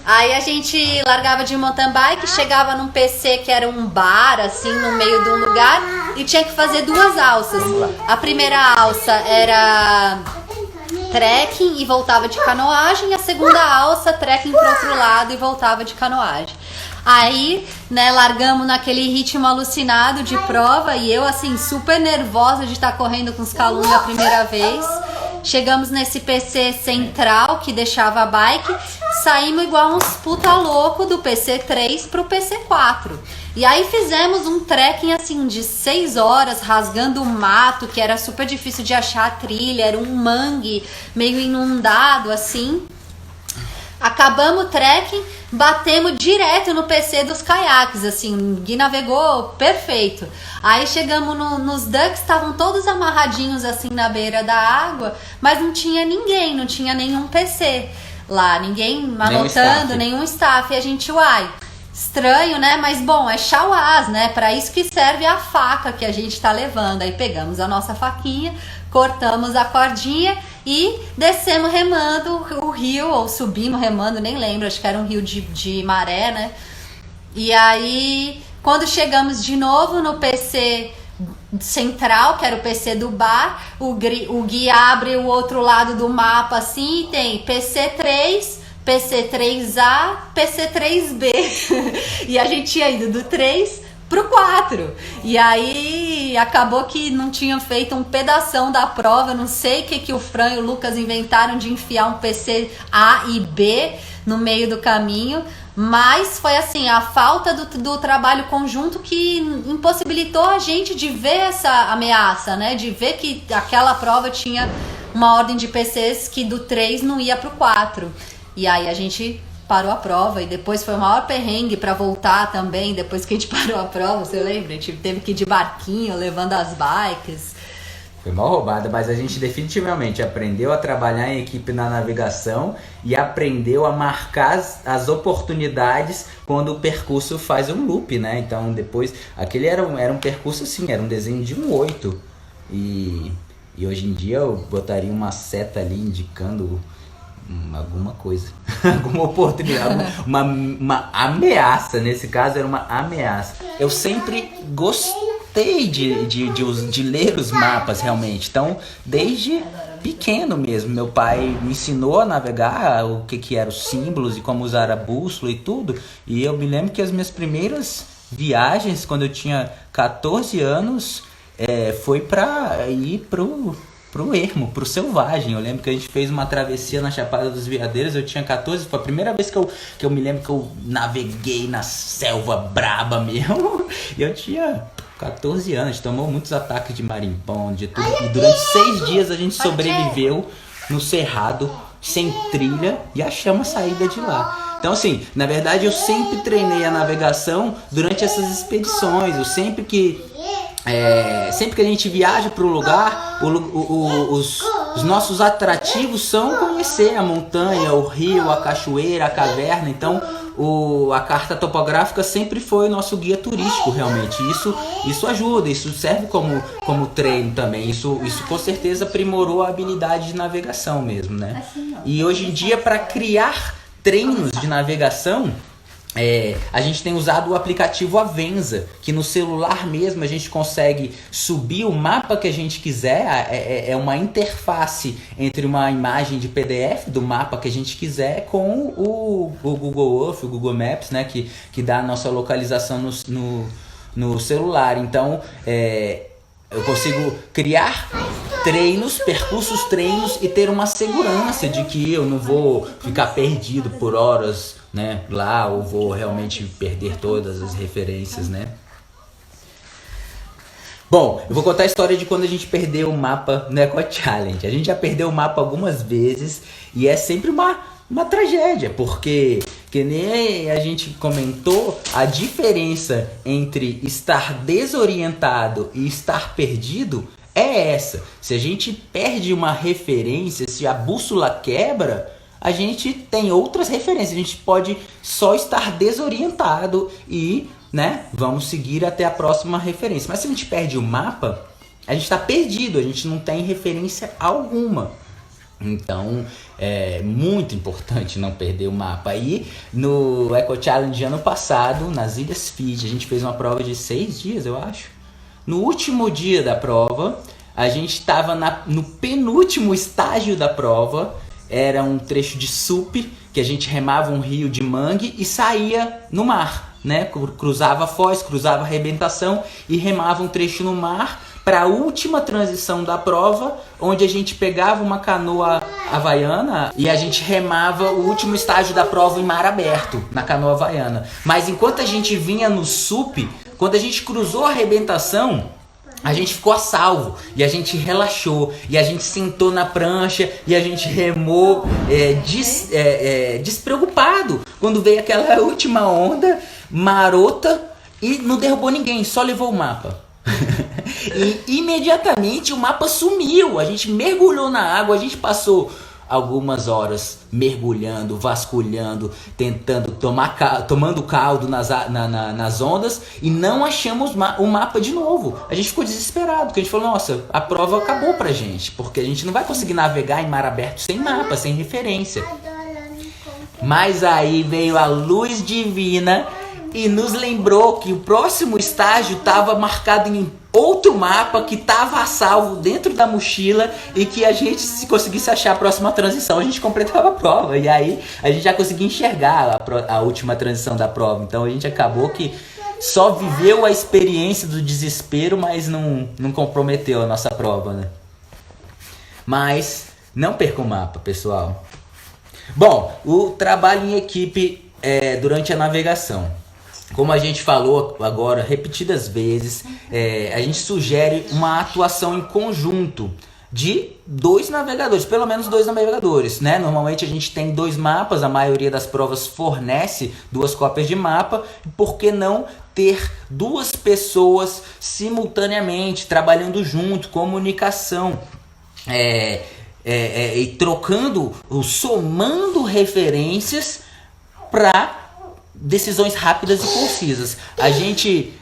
Aí a gente largava de mountain bike, chegava num PC que era um bar, assim, no meio de um lugar, e tinha que fazer 2 alças. A primeira alça era trekking e voltava de canoagem, a segunda alça, trekking pro outro lado e voltava de canoagem. Aí, né, largamos naquele ritmo alucinado de prova e eu, assim, super nervosa de estar correndo com os Calunga a primeira vez. Chegamos nesse PC central que deixava a bike, saímos igual uns puta louco do PC3 pro PC4. E aí fizemos um trekking assim de 6 horas, rasgando o mato, que era super difícil de achar a trilha, era um mangue meio inundado assim. Acabamos o trekking, batemos direto no PC dos caiaques, assim, o Gui navegou perfeito. Aí chegamos nos ducks, estavam todos amarradinhos assim na beira da água, mas não tinha ninguém, não tinha nenhum PC lá, ninguém anotando, nenhum staff. E a gente, estranho, né? Mas bom, é Chauás, né? Para isso que serve a faca que a gente tá levando. Aí pegamos a nossa faquinha, cortamos a cordinha e descemos remando o rio, ou subimos remando, nem lembro, acho que era um rio de maré, né? E aí, quando chegamos de novo no PC central, que era o PC do bar, o Gui abre o outro lado do mapa assim e tem PC3, PC3A, PC3B. E a gente tinha ido do 3 pro 4. E aí acabou que não tinham feito um pedação da prova. Não sei o que o Fran e o Lucas inventaram de enfiar um PC A e B no meio do caminho. Mas foi assim, a falta do trabalho conjunto que impossibilitou a gente de ver essa ameaça, né? De ver que aquela prova tinha uma ordem de PCs que do 3 não ia pro 4. E aí a gente parou a prova e depois foi o maior perrengue para voltar também, depois que a gente parou a prova, você lembra? A gente teve que ir de barquinho, levando as bikes. Foi mal roubada, mas a gente definitivamente aprendeu a trabalhar em equipe na navegação e aprendeu a marcar as oportunidades quando o percurso faz um loop, né? Então depois, aquele era um percurso assim, era um desenho de um 8. E hoje em dia eu botaria uma seta ali indicando alguma coisa, alguma oportunidade, uma ameaça. Nesse caso era uma ameaça. Eu sempre gostei de ler os mapas realmente, então desde pequeno mesmo, meu pai me ensinou a navegar, o que eram os símbolos e como usar a bússola e tudo, e eu me lembro que as minhas primeiras viagens quando eu tinha 14 anos foi para ir pro ermo, pro selvagem. Eu lembro que a gente fez uma travessia na Chapada dos Veadeiros, eu tinha 14, foi a primeira vez que eu me lembro que eu naveguei na selva braba mesmo. E eu tinha 14 anos, a gente tomou muitos ataques de marimpão, de tudo. E durante 6 dias a gente sobreviveu no cerrado, sem trilha, e achamos a saída de lá. Então, assim, na verdade eu sempre treinei a navegação durante essas expedições. Eu sempre que a gente viaja para um lugar, os nossos atrativos são conhecer a montanha, o rio, a cachoeira, a caverna. Então a carta topográfica sempre foi o nosso guia turístico, realmente. Isso ajuda, isso serve como treino também. Isso com certeza aprimorou a habilidade de navegação mesmo, né? E hoje em dia, para criar treinos de navegação, a gente tem usado o aplicativo Avenza, que no celular mesmo a gente consegue subir o mapa que a gente quiser. É uma interface entre uma imagem de PDF do mapa que a gente quiser com o Google Earth, o Google Maps, né, que dá a nossa localização no celular. Então eu consigo criar percursos treinos e ter uma segurança de que eu não vou ficar perdido por horas, né, lá, ou vou realmente perder todas as referências, né? Bom, eu vou contar a história de quando a gente perdeu o mapa no Eco Challenge. A gente já perdeu o mapa algumas vezes e é sempre uma tragédia, porque, que nem a gente comentou, a diferença entre estar desorientado e estar perdido é essa. Se a gente perde uma referência, se a bússola quebra, a gente tem outras referências. A gente pode só estar desorientado e, né, vamos seguir até a próxima referência. Mas se a gente perde o mapa, a gente está perdido, a gente não tem referência alguma. Então é muito importante não perder o mapa. E no Eco Challenge ano passado, nas Ilhas Fiji, a gente fez uma prova de 6 dias, eu acho. No último dia da prova, a gente estava no penúltimo estágio da prova. Era um trecho de sup, que a gente remava um rio de mangue e saía no mar, né? Cruzava a Foz, cruzava a Arrebentação e remava um trecho no mar para a última transição da prova, onde a gente pegava uma canoa havaiana e a gente remava o último estágio da prova em mar aberto, na canoa havaiana. Mas enquanto a gente vinha no sup, quando a gente cruzou a Arrebentação, a gente ficou a salvo e a gente relaxou e a gente sentou na prancha e a gente remou despreocupado quando veio aquela última onda marota e não derrubou ninguém, só levou o mapa. E imediatamente o mapa sumiu, a gente mergulhou na água, a gente passou algumas horas mergulhando, vasculhando, tentando tomando caldo nas ondas e não achamos o mapa de novo. A gente ficou desesperado, porque a gente falou, nossa, a prova acabou pra gente, porque a gente não vai conseguir navegar em mar aberto sem mapa, sem referência. Mas aí veio a luz divina e nos lembrou que o próximo estágio estava marcado em outro mapa que estava a salvo dentro da mochila e que a gente, se conseguisse achar a próxima transição, a gente completava a prova. E aí a gente já conseguia enxergar a última transição da prova. Então a gente acabou que só viveu a experiência do desespero, mas não comprometeu a nossa prova, né? Mas não perca o mapa, pessoal. Bom, o trabalho em equipe durante a navegação. Como a gente falou agora repetidas vezes, a gente sugere uma atuação em conjunto de 2 navegadores, pelo menos 2 navegadores, né? Normalmente a gente tem 2 mapas, a maioria das provas fornece 2 cópias de mapa. Por que não ter 2 pessoas simultaneamente trabalhando junto, comunicação, e trocando, somando referências para decisões rápidas e concisas. A gente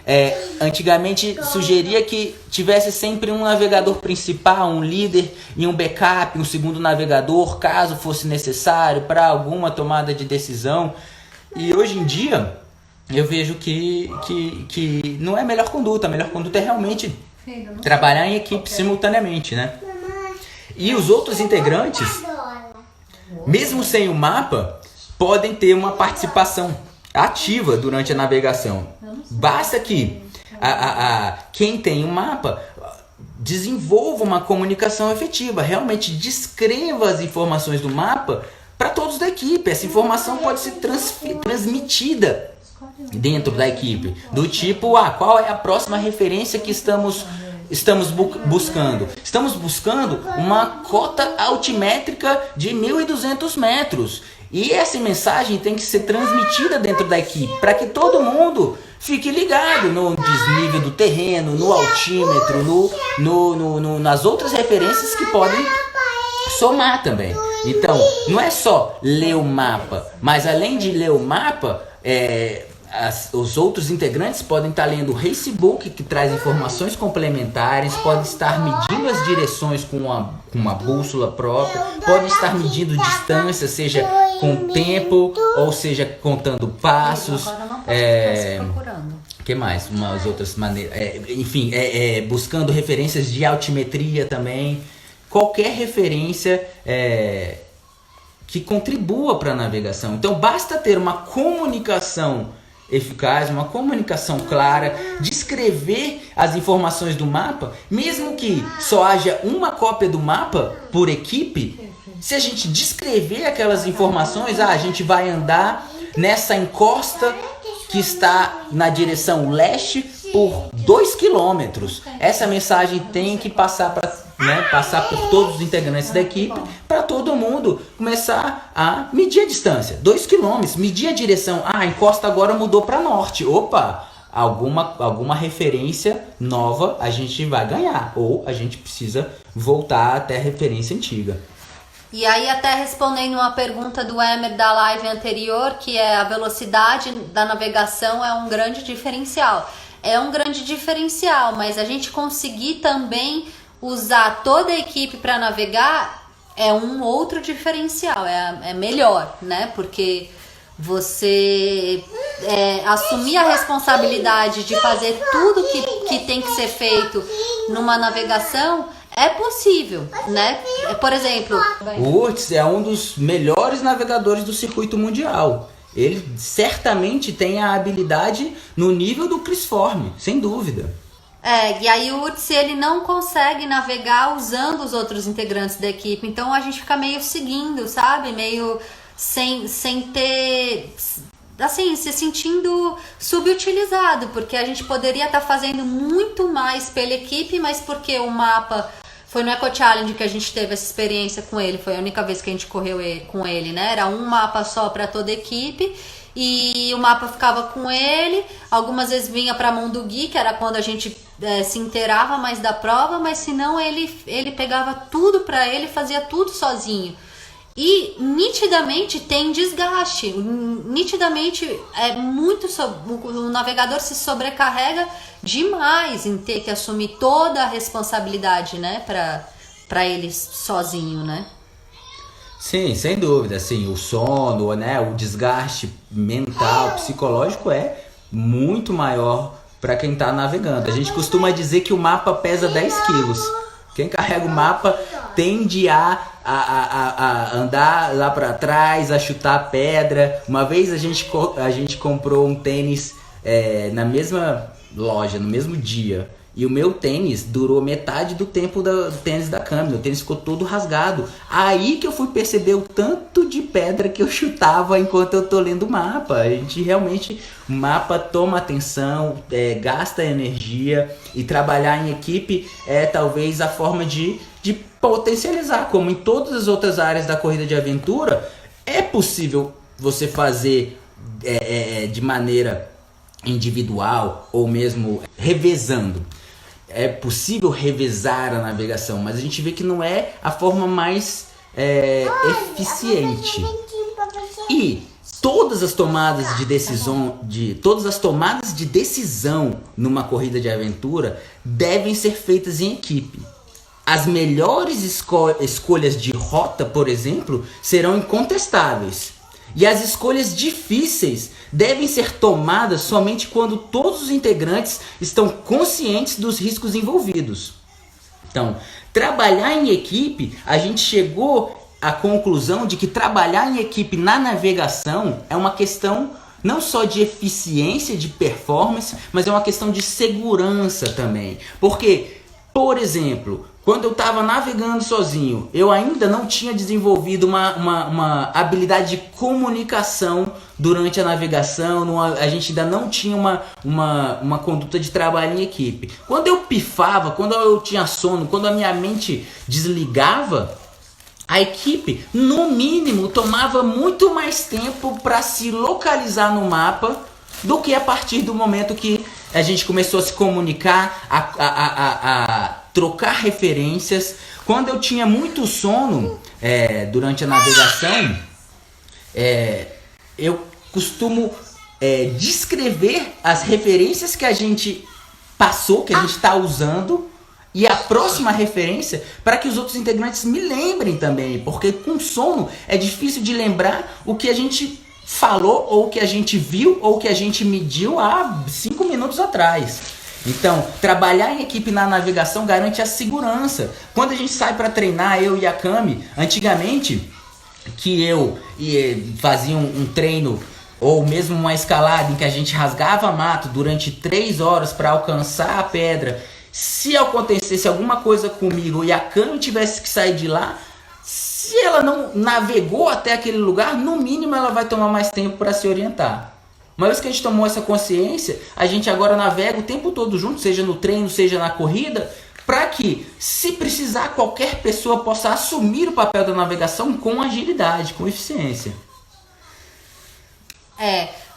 antigamente sugeria que tivesse sempre um navegador principal, um líder e um backup, um segundo navegador, caso fosse necessário para alguma tomada de decisão. E hoje em dia eu vejo que não é a melhor conduta. A melhor conduta é realmente trabalhar em equipe simultaneamente, né? E os outros integrantes, mesmo sem o mapa, podem ter uma participação ativa durante a navegação. Basta que quem tem um mapa desenvolva uma comunicação efetiva, realmente descreva as informações do mapa para todos da equipe. Essa informação pode ser transmitida dentro da equipe, do tipo, qual é a próxima referência que estamos buscando? Estamos buscando uma cota altimétrica de 1.200 metros. E essa mensagem tem que ser transmitida dentro da equipe, para que todo mundo fique ligado no desnível do terreno, no altímetro, nas outras referências que podem somar também. Então, não é só ler o mapa, mas além de ler o mapa, os outros integrantes podem estar lendo o Racebook, que traz informações complementares, podem estar medindo as direções com uma bússola própria, podem estar medindo distância, seja com tempo, ou seja, contando passos. Que mais? Umas outras maneiras. Enfim, buscando referências de altimetria também. Qualquer referência que contribua para a navegação. Então, basta ter uma comunicação eficaz, uma comunicação clara, descrever as informações do mapa, mesmo que só haja uma cópia do mapa por equipe. Se a gente descrever aquelas informações, a gente vai andar nessa encosta que está na direção leste por 2 quilômetros. Essa mensagem tem que passar por todos os integrantes da equipe, para todo mundo começar a medir a distância. 2 quilômetros, medir a direção. A encosta agora mudou para norte. Opa! Alguma referência nova a gente vai ganhar. Ou a gente precisa voltar até a referência antiga. E aí, até respondendo uma pergunta do Emer da live anterior, que é a velocidade da navegação é um grande diferencial. É um grande diferencial, mas a gente conseguir também usar toda a equipe para navegar é um outro diferencial, é melhor, né? Porque você assumir a responsabilidade de fazer tudo que tem que ser feito numa navegação é possível, né? Por exemplo, o Urtz é um dos melhores navegadores do circuito mundial. Ele certamente tem a habilidade no nível do Chris Forme, sem dúvida. E aí o Urtz, ele não consegue navegar usando os outros integrantes da equipe, então a gente fica meio seguindo, sabe? Meio sem ter, assim, se sentindo subutilizado, porque a gente poderia estar fazendo muito mais pela equipe, mas porque o mapa foi no Eco Challenge que a gente teve essa experiência com ele, foi a única vez que a gente correu com ele, né? Era um mapa só para toda a equipe. E o mapa ficava com ele, algumas vezes vinha para a mão do Gui, que era quando a gente se inteirava mais da prova, mas se não ele pegava tudo para ele, fazia tudo sozinho. E nitidamente tem desgaste, nitidamente o navegador se sobrecarrega demais em ter que assumir toda a responsabilidade, né, para ele sozinho, né? Sim, sem dúvida, assim, o sono, né, o desgaste mental, psicológico é muito maior para quem está navegando. A gente costuma dizer que o mapa pesa 10 quilos. Quem carrega o mapa tende a andar lá para trás, a chutar pedra. Uma vez a gente comprou um tênis na mesma loja, no mesmo dia. E o meu tênis durou metade do tempo do tênis da câmera. O tênis ficou todo rasgado. Aí que eu fui perceber o tanto de pedra que eu chutava enquanto eu tô lendo o mapa. A gente realmente, o mapa toma atenção, gasta energia. E trabalhar em equipe é talvez a forma de potencializar. Como em todas as outras áreas da corrida de aventura, é possível você fazer de maneira individual ou mesmo revezando. É possível revezar a navegação, mas a gente vê que não é a forma mais eficiente. E todas as tomadas de decisão numa corrida de aventura devem ser feitas em equipe. As melhores escolhas de rota, por exemplo, serão incontestáveis. E as escolhas difíceis devem ser tomadas somente quando todos os integrantes estão conscientes dos riscos envolvidos. Então, trabalhar em equipe, a gente chegou à conclusão de que trabalhar em equipe na navegação é uma questão não só de eficiência, de performance, mas é uma questão de segurança também. Porque Por exemplo, quando eu estava navegando sozinho, eu ainda não tinha desenvolvido uma habilidade de comunicação durante a navegação, a gente ainda não tinha uma conduta de trabalho em equipe. Quando eu pifava, quando eu tinha sono, quando a minha mente desligava, a equipe, no mínimo, tomava muito mais tempo para se localizar no mapa do que a partir do momento que a gente começou a se comunicar, a trocar referências. Quando eu tinha muito sono durante a navegação, eu costumo descrever as referências que a gente passou, que a gente está usando, e a próxima referência para que os outros integrantes me lembrem também, porque com sono é difícil de lembrar o que a gente falou, ou o que a gente viu, ou o que a gente mediu há 5 minutos atrás. Então, trabalhar em equipe na navegação garante a segurança. Quando a gente sai para treinar, eu e a Cami, antigamente, que eu fazia um treino, ou mesmo uma escalada em que a gente rasgava mato durante 3 horas para alcançar a pedra, se acontecesse alguma coisa comigo e a Cami tivesse que sair de lá, se ela não navegou até aquele lugar, no mínimo ela vai tomar mais tempo para se orientar. Uma vez que a gente tomou essa consciência, a gente agora navega o tempo todo junto, seja no treino, seja na corrida, para que, se precisar, qualquer pessoa possa assumir o papel da navegação com agilidade, com eficiência.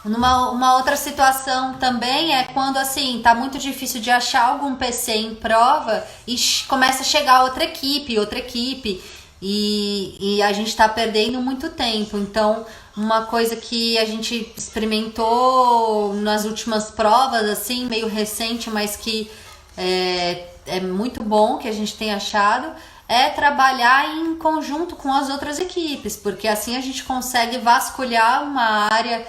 Uma outra situação também é quando, assim, tá muito difícil de achar algum PC em prova e começa a chegar outra equipe, e a gente tá perdendo muito tempo. Então, uma coisa que a gente experimentou nas últimas provas, assim, meio recente, mas que é muito bom que a gente tem achado, é trabalhar em conjunto com as outras equipes, porque assim a gente consegue vasculhar uma área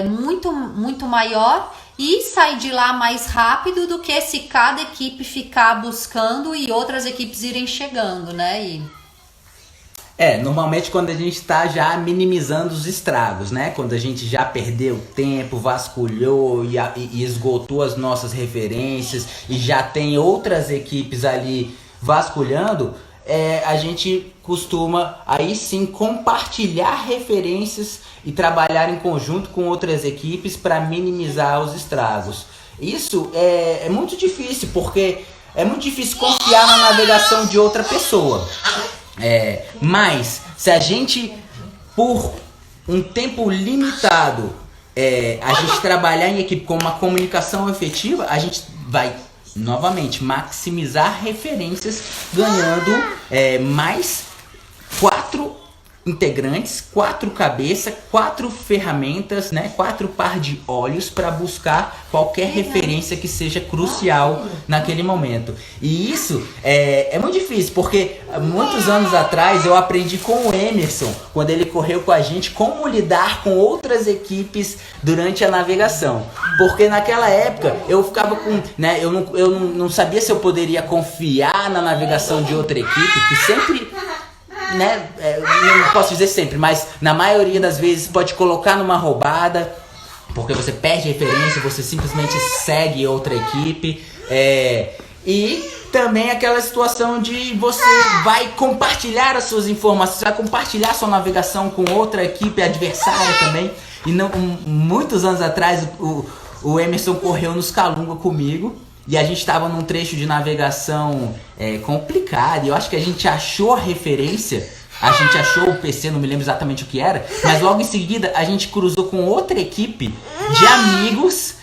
muito, muito maior e sair de lá mais rápido do que se cada equipe ficar buscando e outras equipes irem chegando, né? Normalmente quando a gente está já minimizando os estragos, né? Quando a gente já perdeu tempo, vasculhou e esgotou as nossas referências e já tem outras equipes ali vasculhando, a gente costuma aí sim compartilhar referências e trabalhar em conjunto com outras equipes para minimizar os estragos. Isso é muito difícil, porque é muito difícil confiar na navegação de outra pessoa. Mas se a gente, por um tempo limitado, a gente trabalhar em equipe com uma comunicação efetiva, a gente vai novamente maximizar referências, ganhando mais 4 integrantes, 4 cabeças, 4 ferramentas, né? 4 par de olhos para buscar qualquer referência que seja crucial naquele momento. E isso é muito difícil, porque muitos anos atrás eu aprendi com o Emerson, quando ele correu com a gente, como lidar com outras equipes durante a navegação. Porque naquela época eu ficava com, né? Eu não sabia se eu poderia confiar na navegação de outra equipe, que sempre, né, não posso dizer sempre, mas na maioria das vezes pode colocar numa roubada, porque você perde referência, você simplesmente segue outra equipe, e também aquela situação de você vai compartilhar as suas informações, vai compartilhar sua navegação com outra equipe adversária também. E muitos anos atrás o Emerson correu nos Calunga comigo, e a gente estava num trecho de navegação complicado, e eu acho que a gente achou a referência, a gente achou o PC, não me lembro exatamente o que era, mas logo em seguida a gente cruzou com outra equipe de amigos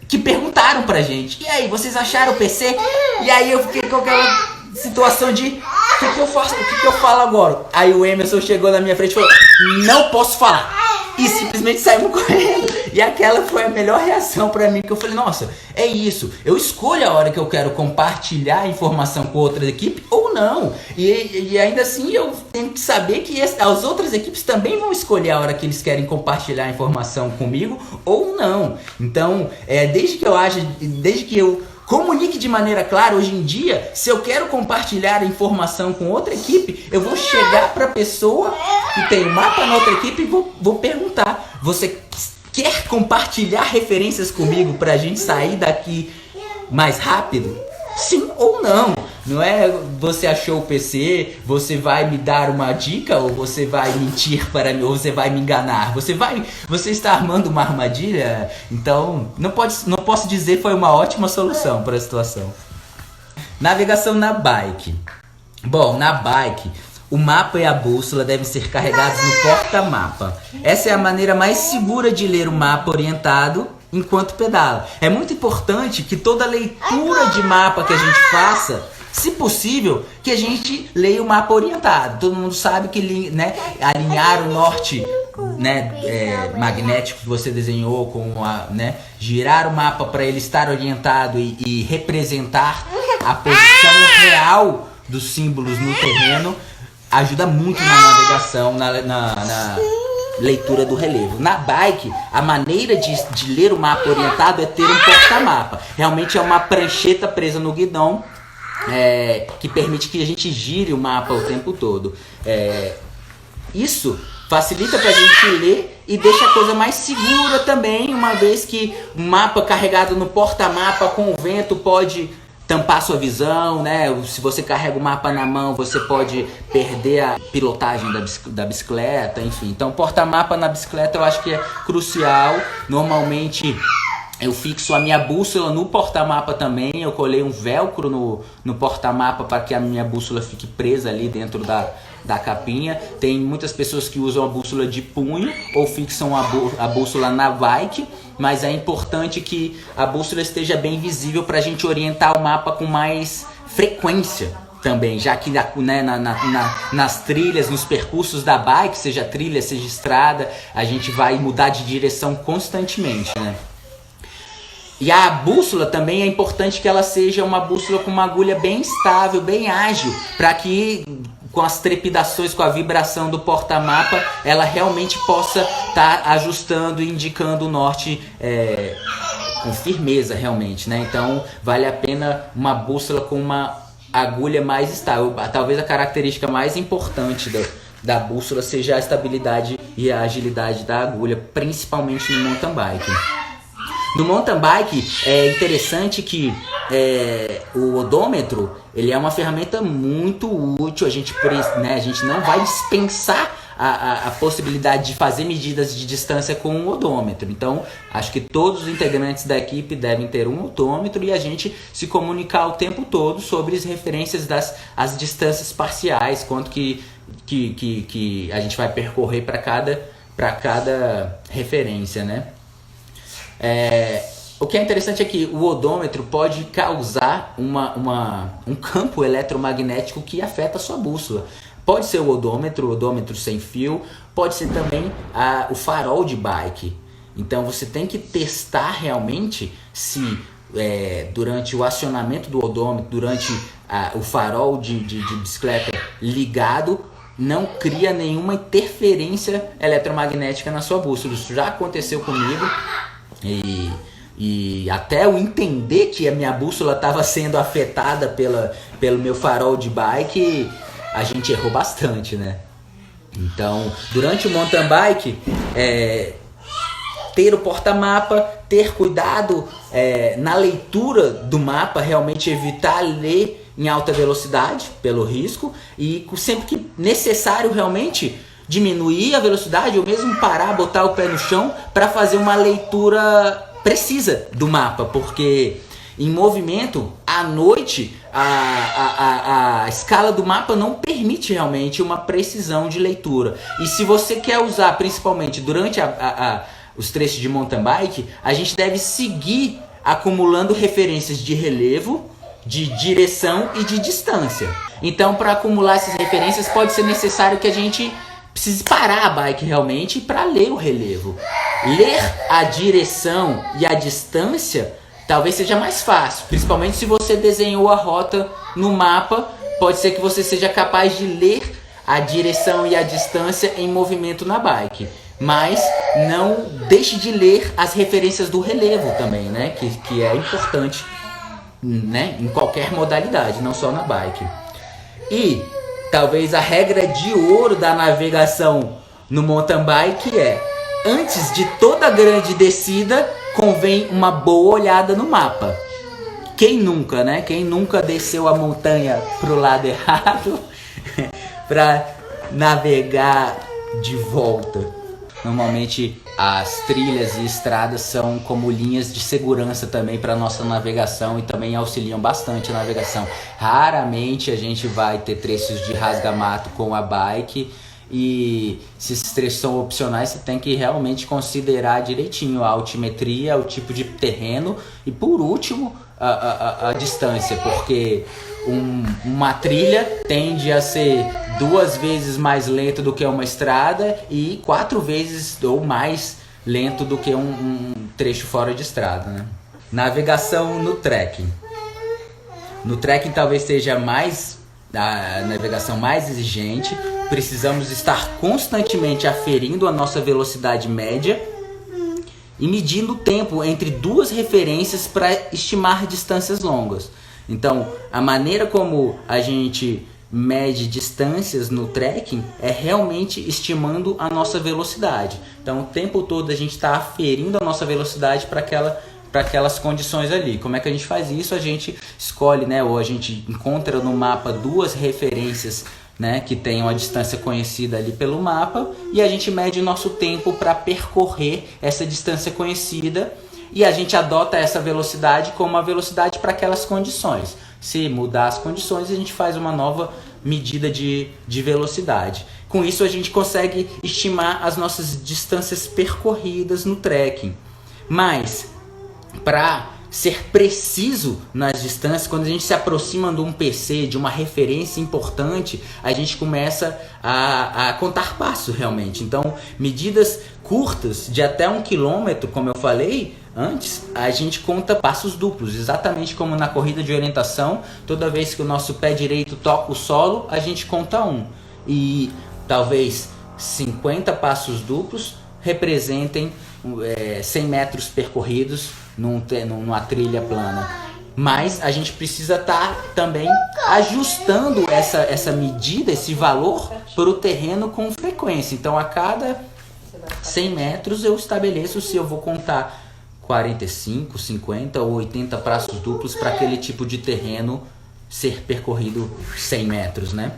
que perguntaram pra gente: e aí, vocês acharam o PC? E aí eu fiquei com aquela situação de: o que eu faço? O que eu falo agora? Aí o Emerson chegou na minha frente e falou: não posso falar. E simplesmente saímos correndo. E aquela foi a melhor reação pra mim, que eu falei: nossa, é isso, eu escolho a hora que eu quero compartilhar a informação com outra equipe ou não. E ainda assim eu tenho que saber que as outras equipes também vão escolher a hora que eles querem compartilhar a informação comigo ou não. Então, desde que eu comunique de maneira clara, hoje em dia, se eu quero compartilhar a informação com outra equipe, eu vou chegar para a pessoa que tem o mapa na outra equipe e vou perguntar: você quer compartilhar referências comigo para a gente sair daqui mais rápido? sim ou não. Não é você achou o PC, você vai me dar uma dica ou você vai mentir para mim, ou você vai me enganar. Você está armando uma armadilha? Então, não posso dizer que foi uma ótima solução para a situação. Navegação na bike. Bom, na bike, o mapa e a bússola devem ser carregados no porta-mapa. Essa é a maneira mais segura de ler o mapa orientado enquanto pedala. É muito importante que toda leitura de mapa que a gente faça, se possível, que a gente leia o mapa orientado. Todo mundo sabe que, né, alinhar o norte, né, magnético que você desenhou, né, girar o mapa para ele estar orientado e representar a posição real dos símbolos no terreno, ajuda muito na navegação, na leitura do relevo. Na bike, a maneira de ler o mapa orientado é ter um porta-mapa. Realmente é uma prancheta presa no guidão, que permite que a gente gire o mapa o tempo todo. Isso facilita para a gente ler e deixa a coisa mais segura também, uma vez que o mapa carregado no porta-mapa com o vento pode tampar sua visão, né? Se você carrega o mapa na mão, você pode perder a pilotagem da bicicleta, enfim. Então, porta-mapa na bicicleta eu acho que é crucial. Normalmente eu fixo a minha bússola no porta-mapa também. Eu colei um velcro no porta-mapa para que a minha bússola fique presa ali dentro da capinha. Tem muitas pessoas que usam a bússola de punho ou fixam a bússola na bike, mas é importante que a bússola esteja bem visível para a gente orientar o mapa com mais frequência também, já que, né, nas trilhas, nos percursos da bike, seja trilha, seja estrada, a gente vai mudar de direção constantemente, né? E a bússola também é importante que ela seja uma bússola com uma agulha bem estável, bem ágil, para que com as trepidações, com a vibração do porta-mapa, ela realmente possa estar ajustando e indicando o norte com firmeza realmente, né? Então vale a pena uma bússola com uma agulha mais estável. Talvez a característica mais importante da bússola seja a estabilidade e a agilidade da agulha, principalmente no mountain bike. No mountain bike é interessante que o odômetro ele é uma ferramenta muito útil. A gente não vai dispensar a possibilidade de fazer medidas de distância com um odômetro. Então, acho que todos os integrantes da equipe devem ter um odômetro e a gente se comunicar o tempo todo sobre as referências as distâncias parciais, quanto que a gente vai percorrer para cada referência, né? O que é interessante é que o odômetro pode causar um campo eletromagnético que afeta a sua bússola. Pode ser o odômetro sem fio, pode ser também o farol de bike. Então você tem que testar realmente se durante o acionamento do odômetro, durante o farol de bicicleta ligado, não cria nenhuma interferência eletromagnética na sua bússola. Isso já aconteceu comigo. E até eu entender que a minha bússola estava sendo afetada pelo meu farol de bike, a gente errou bastante, né? Então, durante o mountain bike, ter o porta-mapa, ter cuidado na leitura do mapa, realmente evitar ler em alta velocidade pelo risco e sempre que necessário realmente diminuir a velocidade ou mesmo parar, botar o pé no chão para fazer uma leitura precisa do mapa, porque em movimento, à noite, a escala do mapa não permite realmente uma precisão de leitura. E se você quer usar, principalmente durante os trechos de mountain bike, a gente deve seguir acumulando referências de relevo, de direção e de distância. Então, para acumular essas referências, pode ser necessário que a gente precise parar a bike realmente para ler o relevo. Ler a direção e a distância talvez seja mais fácil, principalmente se você desenhou a rota no mapa, pode ser que você seja capaz de ler a direção e a distância em movimento na bike. Mas não deixe de ler as referências do relevo também, né? Que é importante, né? Em qualquer modalidade, não só na bike. E talvez a regra de ouro da navegação no mountain bike antes de toda grande descida, convém uma boa olhada no mapa. quem nunca, né? Quem nunca desceu a montanha pro lado errado para navegar de volta? Normalmente as trilhas e estradas são como linhas de segurança também para nossa navegação e também auxiliam bastante a navegação. Raramente a gente vai ter trechos de rasga-mato com a bike, e se esses trechos são opcionais, você tem que realmente considerar direitinho a altimetria, o tipo de terreno e, por último, a distância, porque uma trilha tende a ser 2 vezes mais lento do que uma estrada e 4 vezes ou mais lento do que um trecho fora de estrada, né? Navegação no trekking. No trekking talvez seja a navegação mais exigente. Precisamos estar constantemente aferindo a nossa velocidade média e medindo o tempo entre 2 referências para estimar distâncias longas. Então, a maneira como a gente mede distâncias no trekking é realmente estimando a nossa velocidade. Então, o tempo todo a gente está aferindo a nossa velocidade para aquelas condições ali. Como é que a gente faz isso? A gente escolhe, né, ou a gente encontra no mapa 2 referências, né, que tenham a distância conhecida ali pelo mapa, e a gente mede o nosso tempo para percorrer essa distância conhecida, e a gente adota essa velocidade como a velocidade para aquelas condições. Se mudar as condições, a gente faz uma nova medida de velocidade. Com isso a gente consegue estimar as nossas distâncias percorridas no trekking. Mas para ser preciso nas distâncias, quando a gente se aproxima de um PC, de uma referência importante, a gente começa a contar passos realmente. Então, medidas curtas de até 1 quilômetro, como eu falei antes, a gente conta passos duplos, exatamente como na corrida de orientação. Toda vez que o nosso pé direito toca o solo, a gente conta 1. E talvez 50 passos duplos representem 100 metros percorridos numa trilha plana. Mas a gente precisa estar também ajustando essa medida, esse valor, para o terreno com frequência. Então, a cada 100 metros eu estabeleço se eu vou contar 45, 50 ou 80 passos duplos para aquele tipo de terreno ser percorrido 100 metros, né?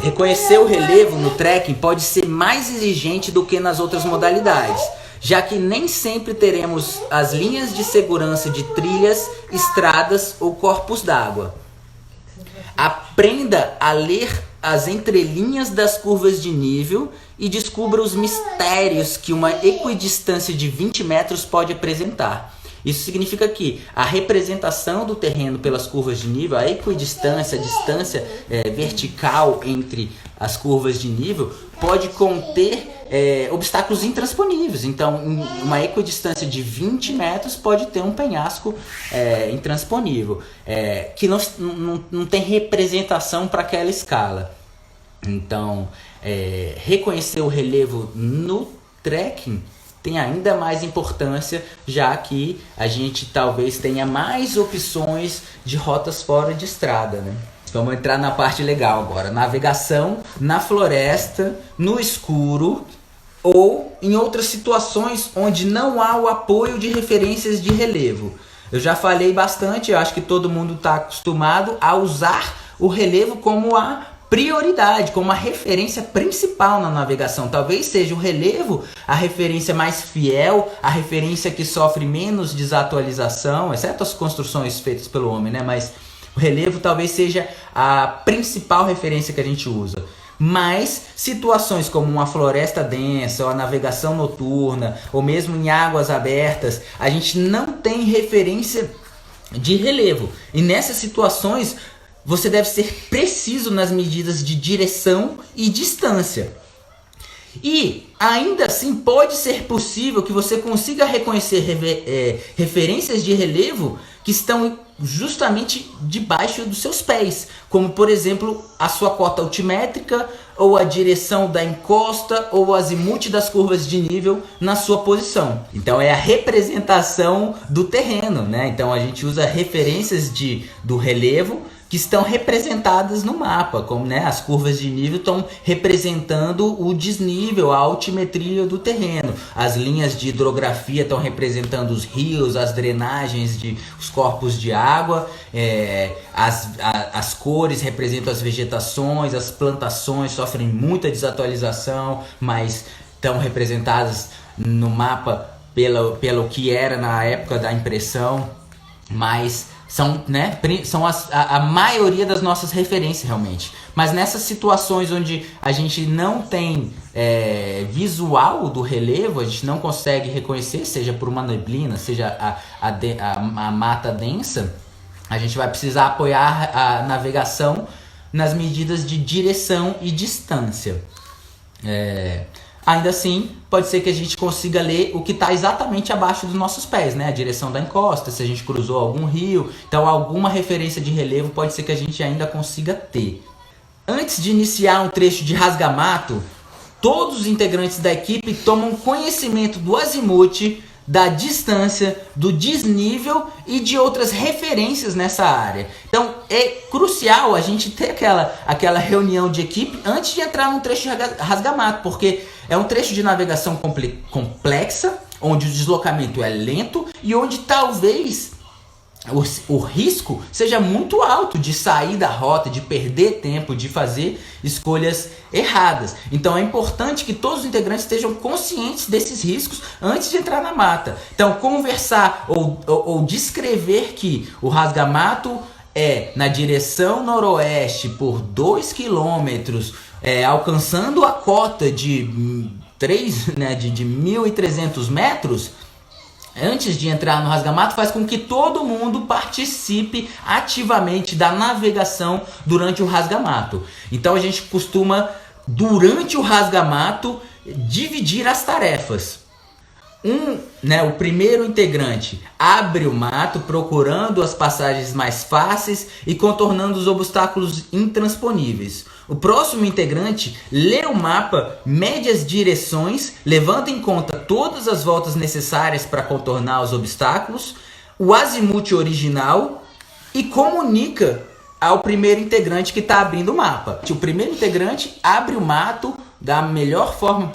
Reconhecer o relevo no trekking pode ser mais exigente do que nas outras modalidades, já que nem sempre teremos as linhas de segurança de trilhas, estradas ou corpos d'água. Aprenda a ler as entrelinhas das curvas de nível e descubra os mistérios que uma equidistância de 20 metros pode apresentar. Isso significa que a representação do terreno pelas curvas de nível, a equidistância, a distância vertical entre as curvas de nível, pode conter obstáculos intransponíveis. Então, uma equidistância de 20 metros pode ter um penhasco intransponível, que não tem representação para aquela escala. Então, reconhecer o relevo no trekking tem ainda mais importância, já que a gente talvez tenha mais opções de rotas fora de estrada, né? Vamos entrar na parte legal agora. Navegação na floresta, no escuro ou em outras situações onde não há o apoio de referências de relevo. Eu já falei bastante, eu acho que todo mundo está acostumado a usar o relevo como a prioridade, como a referência principal na navegação. Talvez seja o relevo a referência mais fiel, a referência que sofre menos desatualização, exceto as construções feitas pelo homem, né? Mas o relevo talvez seja a principal referência que a gente usa. Mas situações como uma floresta densa, ou a navegação noturna, ou mesmo em águas abertas, a gente não tem referência de relevo. E nessas situações, você deve ser preciso nas medidas de direção e distância. E ainda assim pode ser possível que você consiga reconhecer referências de relevo que estão justamente debaixo dos seus pés, como por exemplo a sua cota altimétrica, ou a direção da encosta, ou o azimuth das curvas de nível na sua posição. Então é a representação do terreno, né? Então a gente usa referências do relevo que estão representadas no mapa, como, né, as curvas de nível estão representando o desnível, a altimetria do terreno. As linhas de hidrografia estão representando os rios, as drenagens, os corpos de água, as cores representam as vegetações, as plantações sofrem muita desatualização, mas estão representadas no mapa pelo que era na época da impressão, mas são, né, a maioria das nossas referências realmente. Mas nessas situações onde a gente não tem visual do relevo, a gente não consegue reconhecer, seja por uma neblina, seja a mata densa, a gente vai precisar apoiar a navegação nas medidas de direção e distância. Ainda assim, pode ser que a gente consiga ler o que está exatamente abaixo dos nossos pés, né? A direção da encosta, se a gente cruzou algum rio. Então, alguma referência de relevo pode ser que a gente ainda consiga ter. Antes de iniciar um trecho de rasgamato, todos os integrantes da equipe tomam conhecimento do azimuth, da distância, do desnível e de outras referências nessa área. Então é crucial a gente ter aquela reunião de equipe antes de entrar num trecho de rasgamato, porque é um trecho de navegação complexa, onde o deslocamento é lento e onde talvez o risco seja muito alto de sair da rota, de perder tempo, de fazer escolhas erradas. Então é importante que todos os integrantes estejam conscientes desses riscos antes de entrar na mata. Então conversar ou descrever que o rasgamato é na direção noroeste por 2 quilômetros, alcançando a cota de 1.300 metros, antes de entrar no rasgamato, faz com que todo mundo participe ativamente da navegação durante o rasgamato. Então a gente costuma, durante o rasgamato, dividir as tarefas. O primeiro integrante abre o mato procurando as passagens mais fáceis e contornando os obstáculos intransponíveis. O próximo integrante lê o mapa, mede as direções, levando em conta todas as voltas necessárias para contornar os obstáculos, o azimuth original, e comunica ao primeiro integrante que está abrindo o mapa. O primeiro integrante abre o mato da melhor forma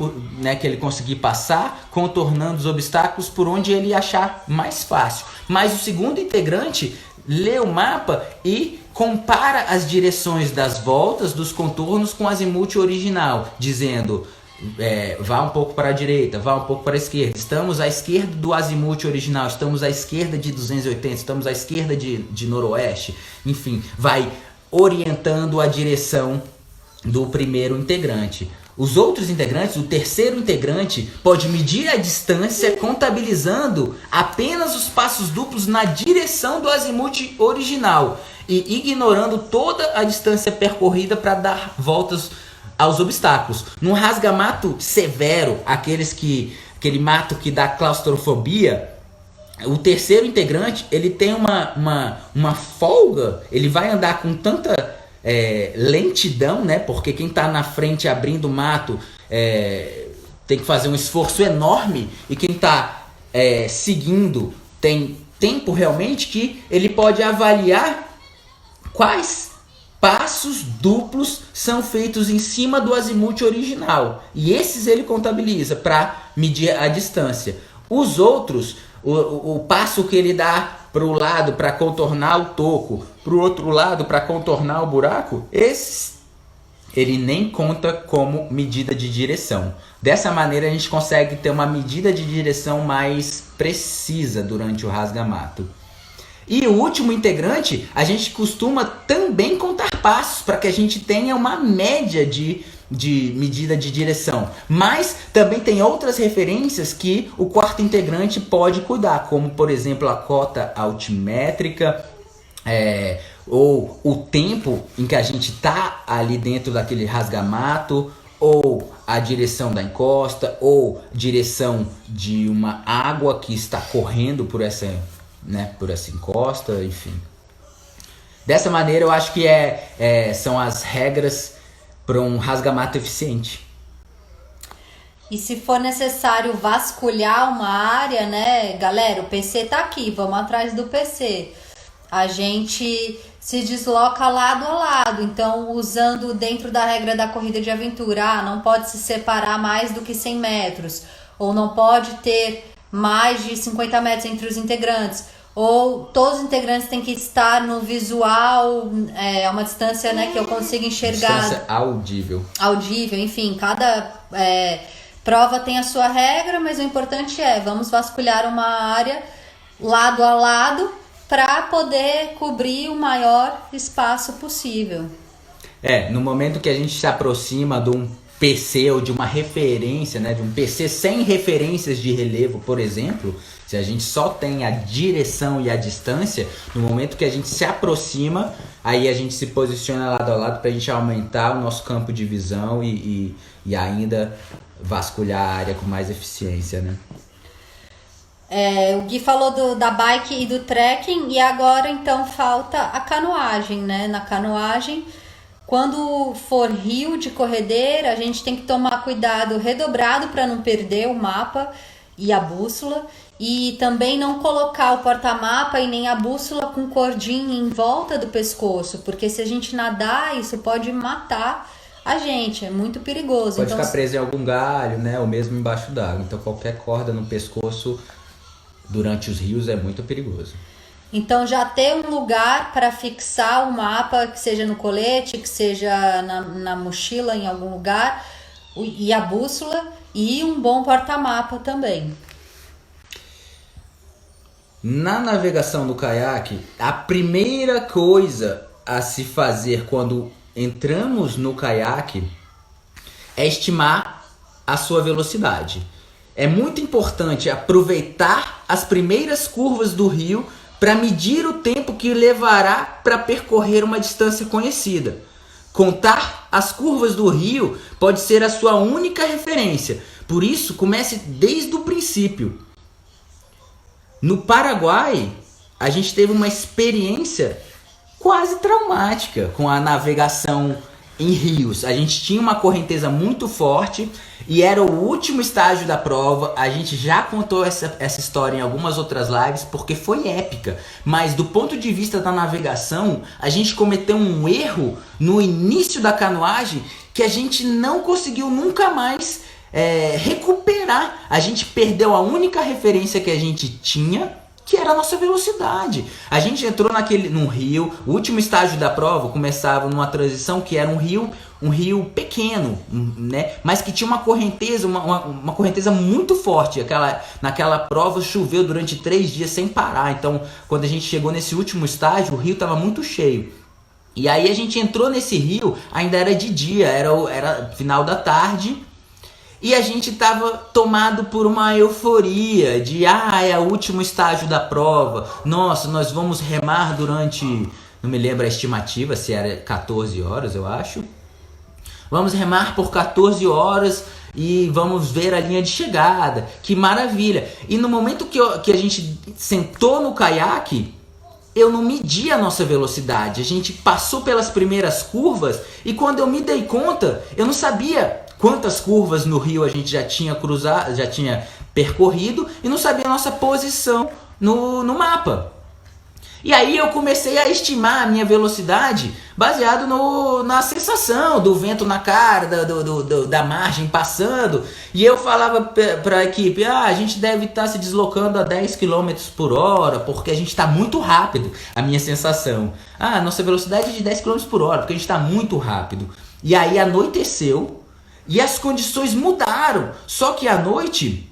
que ele conseguir passar, contornando os obstáculos por onde ele achar mais fácil. Mas o segundo integrante lê o mapa e compara as direções das voltas, dos contornos com o azimuth original, dizendo: vá um pouco para a direita, vá um pouco para a esquerda. Estamos à esquerda do azimuth original, estamos à esquerda de 280, estamos à esquerda de noroeste. Enfim, vai orientando a direção do primeiro integrante. Os outros integrantes, o terceiro integrante, pode medir a distância contabilizando apenas os passos duplos na direção do azimuth original e ignorando toda a distância percorrida para dar voltas aos obstáculos. Num rasgamato severo, aquele mato que dá claustrofobia, o terceiro integrante ele tem uma folga, ele vai andar com tanta lentidão, né? Porque quem está na frente abrindo o mato tem que fazer um esforço enorme, e quem está seguindo tem tempo realmente que ele pode avaliar quais passos duplos são feitos em cima do azimuth original, e esses ele contabiliza para medir a distância. Os outros, o passo que ele dá para o lado para contornar o toco, para o outro lado para contornar o buraco, esses ele nem conta como medida de direção. Dessa maneira a gente consegue ter uma medida de direção mais precisa durante o rasgamato. E o último integrante, a gente costuma também contar passos para que a gente tenha uma média de medida de direção. Mas também tem outras referências que o quarto integrante pode cuidar, como por exemplo a cota altimétrica, ou o tempo em que a gente está ali dentro daquele rasgamato, ou a direção da encosta, ou direção de uma água que está correndo por essa encosta, enfim. Dessa maneira eu acho que são as regras para um rasgamato eficiente. E se for necessário vasculhar uma área, né, galera, o PC tá aqui, vamos atrás do PC. A gente se desloca lado a lado. Então, usando dentro da regra da corrida de aventura, não pode se separar mais do que 100 metros, ou não pode ter mais de 50 metros entre os integrantes, ou todos os integrantes têm que estar no visual, a uma distância, né, que eu consiga enxergar. Distância audível. Audível, enfim, cada prova tem a sua regra, mas o importante vamos vasculhar uma área lado a lado para poder cobrir o maior espaço possível. No momento que a gente se aproxima de um PC ou de uma referência, né, de um PC sem referências de relevo, por exemplo, se a gente só tem a direção e a distância, no momento que a gente se aproxima, aí a gente se posiciona lado a lado para a gente aumentar o nosso campo de visão e ainda vasculhar a área com mais eficiência, né? O Gui falou da bike e do trekking, e agora então falta a canoagem, né? Na canoagem, quando for rio de corredeira, a gente tem que tomar cuidado redobrado para não perder o mapa e a bússola, e também não colocar o porta-mapa e nem a bússola com cordinha em volta do pescoço, porque se a gente nadar, isso pode matar a gente, é muito perigoso. Pode ficar preso em algum galho, né? Ou mesmo embaixo d'água. Então qualquer corda no pescoço durante os rios é muito perigoso. Então já ter um lugar para fixar o mapa, que seja no colete, que seja na mochila em algum lugar, e a bússola, e um bom porta-mapa também. Na navegação do caiaque, a primeira coisa a se fazer quando entramos no caiaque é estimar a sua velocidade. É muito importante aproveitar as primeiras curvas do rio para medir o tempo que levará para percorrer uma distância conhecida. Contar as curvas do rio pode ser a sua única referência, por isso comece desde o princípio. No Paraguai, a gente teve uma experiência quase traumática com a navegação em rios. A gente tinha uma correnteza muito forte e era o último estágio da prova. A gente já contou essa história em algumas outras lives porque foi épica. Mas do ponto de vista da navegação, a gente cometeu um erro no início da canoagem que a gente não conseguiu nunca mais recuperar. A gente perdeu a única referência que a gente tinha, que era a nossa velocidade. A gente entrou num rio, o último estágio da prova começava numa transição que era um rio pequeno, né? Mas que tinha uma correnteza, uma correnteza muito forte. Naquela prova choveu durante 3 dias sem parar. Então, quando a gente chegou nesse último estágio, o rio estava muito cheio. E aí a gente entrou nesse rio, ainda era de dia, era final da tarde. E a gente estava tomado por uma euforia de é o último estágio da prova. Nossa, nós vamos remar durante, não me lembro a estimativa, se era 14 horas, eu acho. Vamos remar por 14 horas e vamos ver a linha de chegada. Que maravilha! E no momento que a gente sentou no caiaque, eu não medi a nossa velocidade. A gente passou pelas primeiras curvas e quando eu me dei conta, eu não sabia quantas curvas no rio a gente já tinha cruzado, já tinha percorrido e não sabia a nossa posição no mapa. E aí eu comecei a estimar a minha velocidade baseado na sensação do vento na cara, da margem passando. E eu falava para a equipe, a gente deve estar se deslocando a 10 km por hora, porque a gente está muito rápido. A minha sensação, nossa velocidade é de 10 km por hora, porque a gente está muito rápido. E aí anoiteceu e as condições mudaram. Só que à noite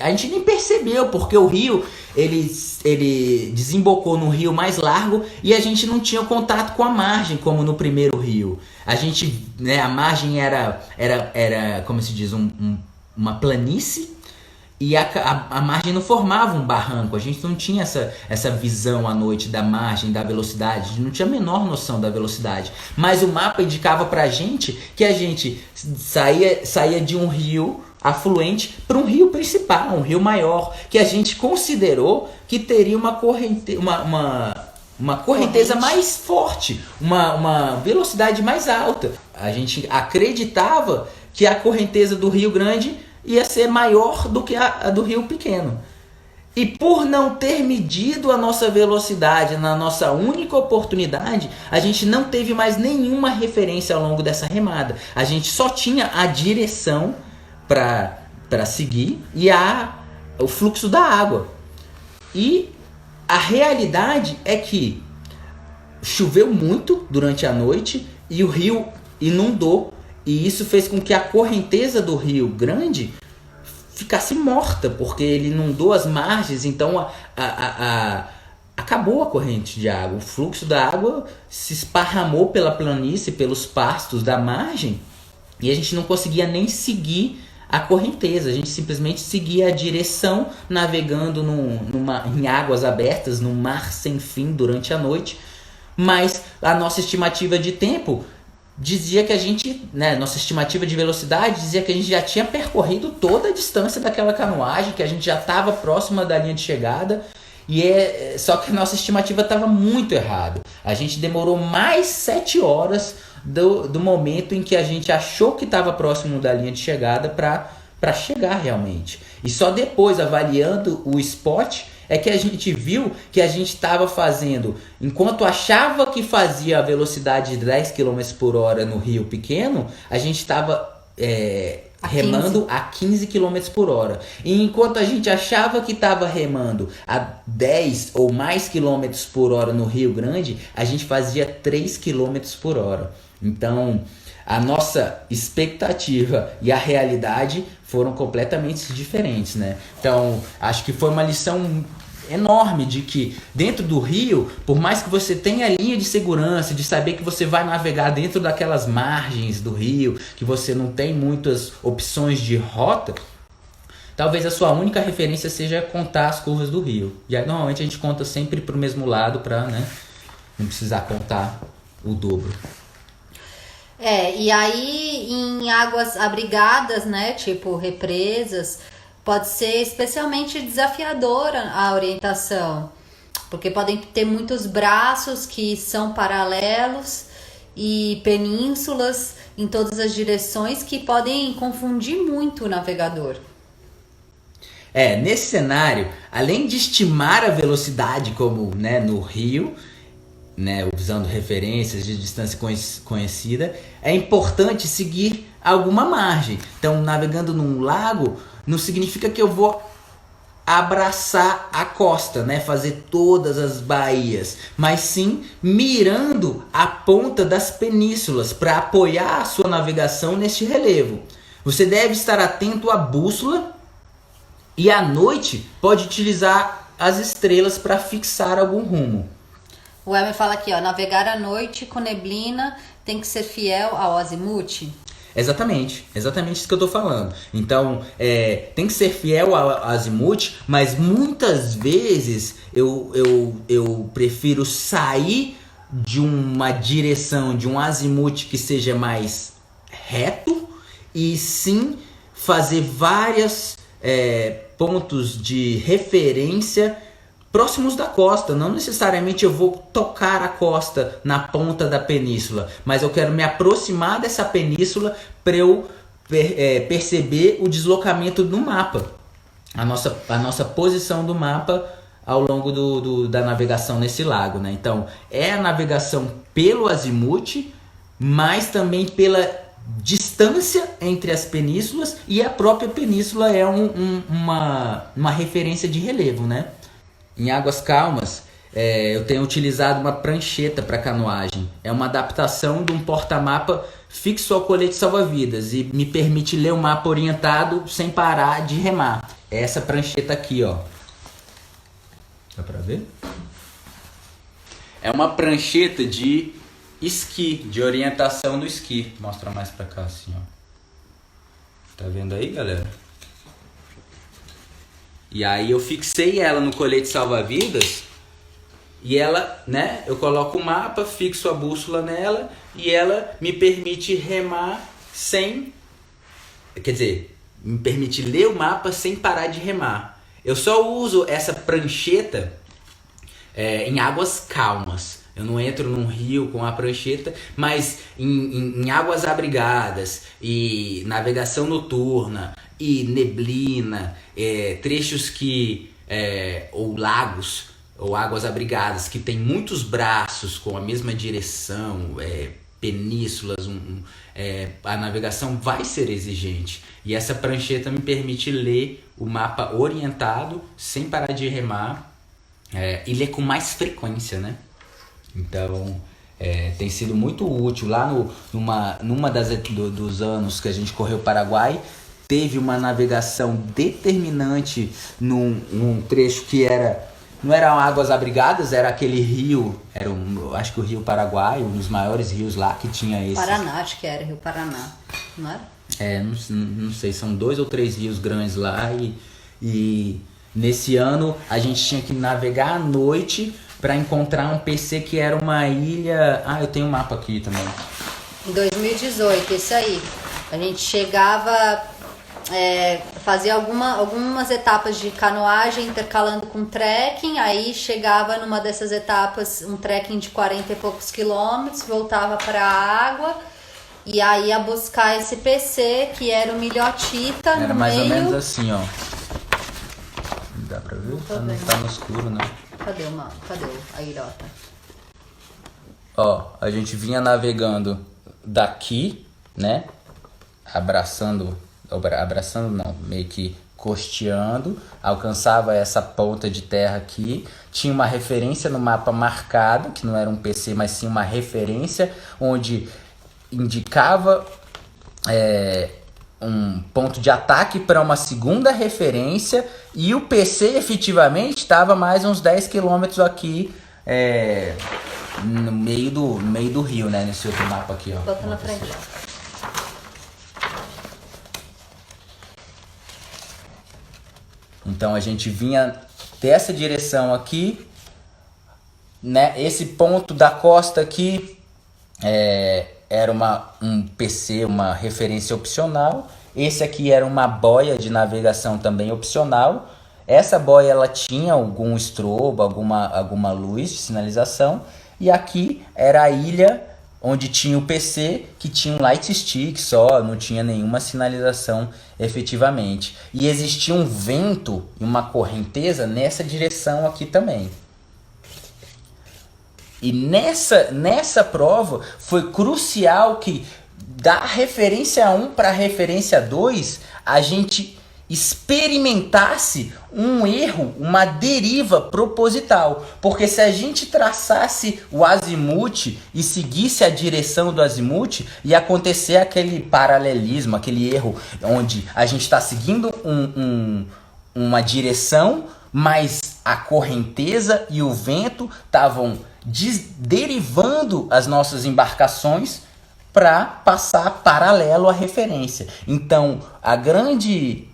a gente nem percebeu, porque o rio ele desembocou num rio mais largo e a gente não tinha contato com a margem como no primeiro rio. A gente, a margem era como se diz, uma planície, e a margem não formava um barranco. A gente não tinha essa visão à noite da margem, da velocidade, a gente não tinha a menor noção da velocidade. Mas o mapa indicava pra gente que a gente saía de um rio afluente para um rio principal, um rio maior, que a gente considerou que teria uma correnteza mais forte, uma velocidade mais alta. A gente acreditava que a correnteza do Rio Grande ia ser maior do que a do Rio Pequeno. E por não ter medido a nossa velocidade na nossa única oportunidade, a gente não teve mais nenhuma referência ao longo dessa remada. A gente só tinha a direção para seguir e o fluxo da água. E a realidade é que choveu muito durante a noite e o rio inundou. E isso fez com que a correnteza do Rio Grande ficasse morta, porque ele inundou as margens, então acabou a corrente de água. O fluxo da água se esparramou pela planície, pelos pastos da margem, e a gente não conseguia nem seguir a correnteza. A gente simplesmente seguia a direção, navegando em águas abertas, num mar sem fim durante a noite. Mas a nossa estimativa de tempo dizia que a gente, nossa estimativa de velocidade dizia que a gente já tinha percorrido toda a distância daquela canoagem, que a gente já estava próxima da linha de chegada, só que a nossa estimativa estava muito errada. A gente demorou mais 7 horas do momento em que a gente achou que estava próximo da linha de chegada para chegar realmente. E só depois, avaliando o spot, é que a gente viu que a gente estava fazendo, enquanto achava que fazia a velocidade de 10 km por hora no rio pequeno, a gente estava remando a 15 km por hora. E enquanto a gente achava que estava remando a 10 ou mais km por hora no Rio Grande, a gente fazia 3 km por hora. Então, a nossa expectativa e a realidade foram completamente diferentes, né? Então, acho que foi uma lição enorme de que dentro do rio, por mais que você tenha linha de segurança, de saber que você vai navegar dentro daquelas margens do rio, que você não tem muitas opções de rota, talvez a sua única referência seja contar as curvas do rio. E aí, normalmente a gente conta sempre para o mesmo lado para, não precisar contar o dobro. E aí em águas abrigadas, tipo represas, pode ser especialmente desafiadora a orientação, porque podem ter muitos braços que são paralelos e penínsulas em todas as direções que podem confundir muito o navegador. Nesse cenário, além de estimar a velocidade como no rio, usando referências de distância conhecida, é importante seguir alguma margem. Então, navegando num lago não significa que eu vou abraçar a costa, fazer todas as baías, mas sim mirando a ponta das penínsulas para apoiar a sua navegação neste relevo. Você deve estar atento à bússola e à noite pode utilizar as estrelas para fixar algum rumo. O Elmer fala aqui, navegar à noite com neblina tem que ser fiel ao azimuth. Exatamente isso que eu tô falando. Então, tem que ser fiel ao azimuth, mas muitas vezes eu prefiro sair de uma direção, de um azimuth que seja mais reto, e sim fazer vários pontos de referência próximos da costa. Não necessariamente eu vou tocar a costa na ponta da península, mas eu quero me aproximar dessa península para eu perceber o deslocamento do mapa, a nossa posição do mapa ao longo da navegação nesse lago, Então, é a navegação pelo azimuth, mas também pela distância entre as penínsulas, e a própria península é uma referência de relevo, Em águas calmas, eu tenho utilizado uma prancheta para canoagem. É uma adaptação de um porta-mapa fixo ao colete salva-vidas e me permite ler o mapa orientado sem parar de remar. É essa prancheta aqui, ó. Dá para ver? É uma prancheta de esqui, de orientação no esqui. Vou mostrar mais para cá assim, ó. Tá vendo aí, galera? E aí eu fixei ela no colete salva-vidas e ela, eu coloco o mapa, fixo a bússola nela e ela me permite remar me permite ler o mapa sem parar de remar. Eu só uso essa prancheta em águas calmas. Eu não entro num rio com a prancheta, mas em águas abrigadas e navegação noturna e neblina, trechos que ou lagos, ou águas abrigadas, que tem muitos braços com a mesma direção, penínsulas, a navegação vai ser exigente. E essa prancheta me permite ler o mapa orientado, sem parar de remar, e ler com mais frequência, né? Então, tem sido muito útil. Lá numa dos anos que a gente correu o Paraguai, teve uma navegação determinante num trecho que não eram águas abrigadas, era aquele rio, acho que o Rio Paraguai, um dos maiores rios lá que tinha esse. Paraná, acho que era, Rio Paraná, não era? Não sei, são 2 ou 3 rios grandes lá e nesse ano a gente tinha que navegar à noite para encontrar um PC que era uma ilha. Eu tenho um mapa aqui também. Em 2018, isso aí. A gente chegava, fazia algumas etapas de canoagem intercalando com trekking, aí chegava numa dessas etapas, um trekking de 40 e poucos quilômetros, voltava para a água e aí ia buscar esse PC, que era o milhotita. Era mais ou menos assim, ó. Dá pra ver? Tá no escuro, né? Cadê a ilhota? Ó, a gente vinha navegando daqui, né? Abraçando não, meio que costeando, alcançava essa ponta de terra aqui, tinha uma referência no mapa marcado, que não era um PC, mas sim uma referência, onde indicava um ponto de ataque para uma segunda referência, e o PC efetivamente estava mais uns 10 quilômetros aqui, no meio do rio, né? Nesse outro mapa aqui, ó. Bota na frente. Então a gente vinha dessa direção aqui, né? Esse ponto da costa aqui era um PC, uma referência opcional. Esse aqui era uma boia de navegação também opcional. Essa boia ela tinha algum estrobo, alguma luz de sinalização. E aqui era a ilha onde tinha o PC, que tinha um light stick só, não tinha nenhuma sinalização efetivamente. E existia um vento e uma correnteza nessa direção aqui também. E nessa prova foi crucial que da referência 1 para a referência 2 a gente experimentasse um erro, uma deriva proposital. Porque se a gente traçasse o azimuth e seguisse a direção do azimuth, ia acontecer aquele paralelismo, aquele erro onde a gente está seguindo uma direção, mas a correnteza e o vento estavam derivando as nossas embarcações para passar paralelo à referência. Então, a grande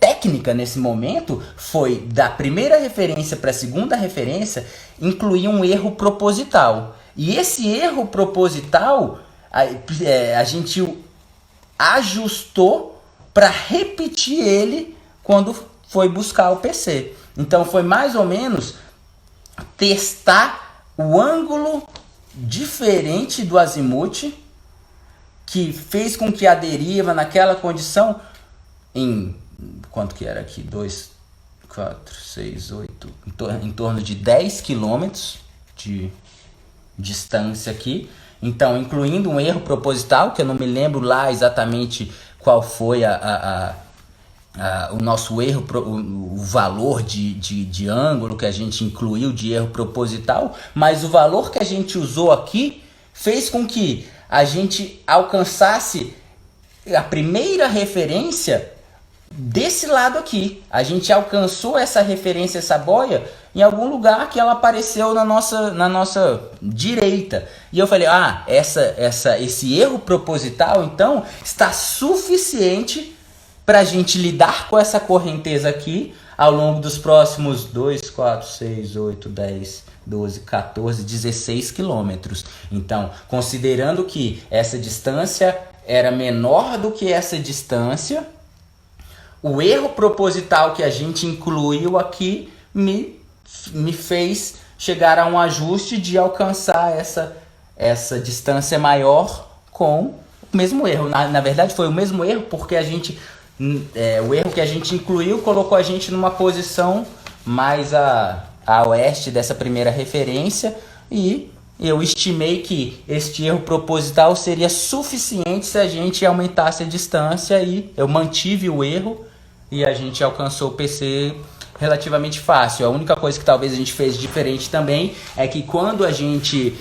técnica nesse momento foi da primeira referência para a segunda referência incluir um erro proposital. E esse erro proposital a gente ajustou para repetir ele quando foi buscar o PC. Então foi mais ou menos testar o ângulo diferente do azimuth, que fez com que a deriva naquela condição em quanto que era aqui? 2, 4, 6, 8, em torno de 10 quilômetros de distância aqui. Então, incluindo um erro proposital, que eu não me lembro lá exatamente qual foi o nosso erro, o valor de ângulo que a gente incluiu de erro proposital, mas o valor que a gente usou aqui fez com que a gente alcançasse a primeira referência desse lado aqui. A gente alcançou essa referência, essa boia, em algum lugar que ela apareceu na nossa direita. E eu falei, esse erro proposital, então, está suficiente para a gente lidar com essa correnteza aqui ao longo dos próximos 2, 4, 6, 8, 10, 12, 14, 16 quilômetros. Então, considerando que essa distância era menor do que essa distância, o erro proposital que a gente incluiu aqui me fez chegar a um ajuste de alcançar essa distância maior com o mesmo erro. Na verdade, foi o mesmo erro porque o erro que a gente incluiu colocou a gente numa posição mais a oeste dessa primeira referência, e eu estimei que este erro proposital seria suficiente se a gente aumentasse a distância, e eu mantive o erro e a gente alcançou o PC relativamente fácil. A única coisa que talvez a gente fez diferente também é que quando a gente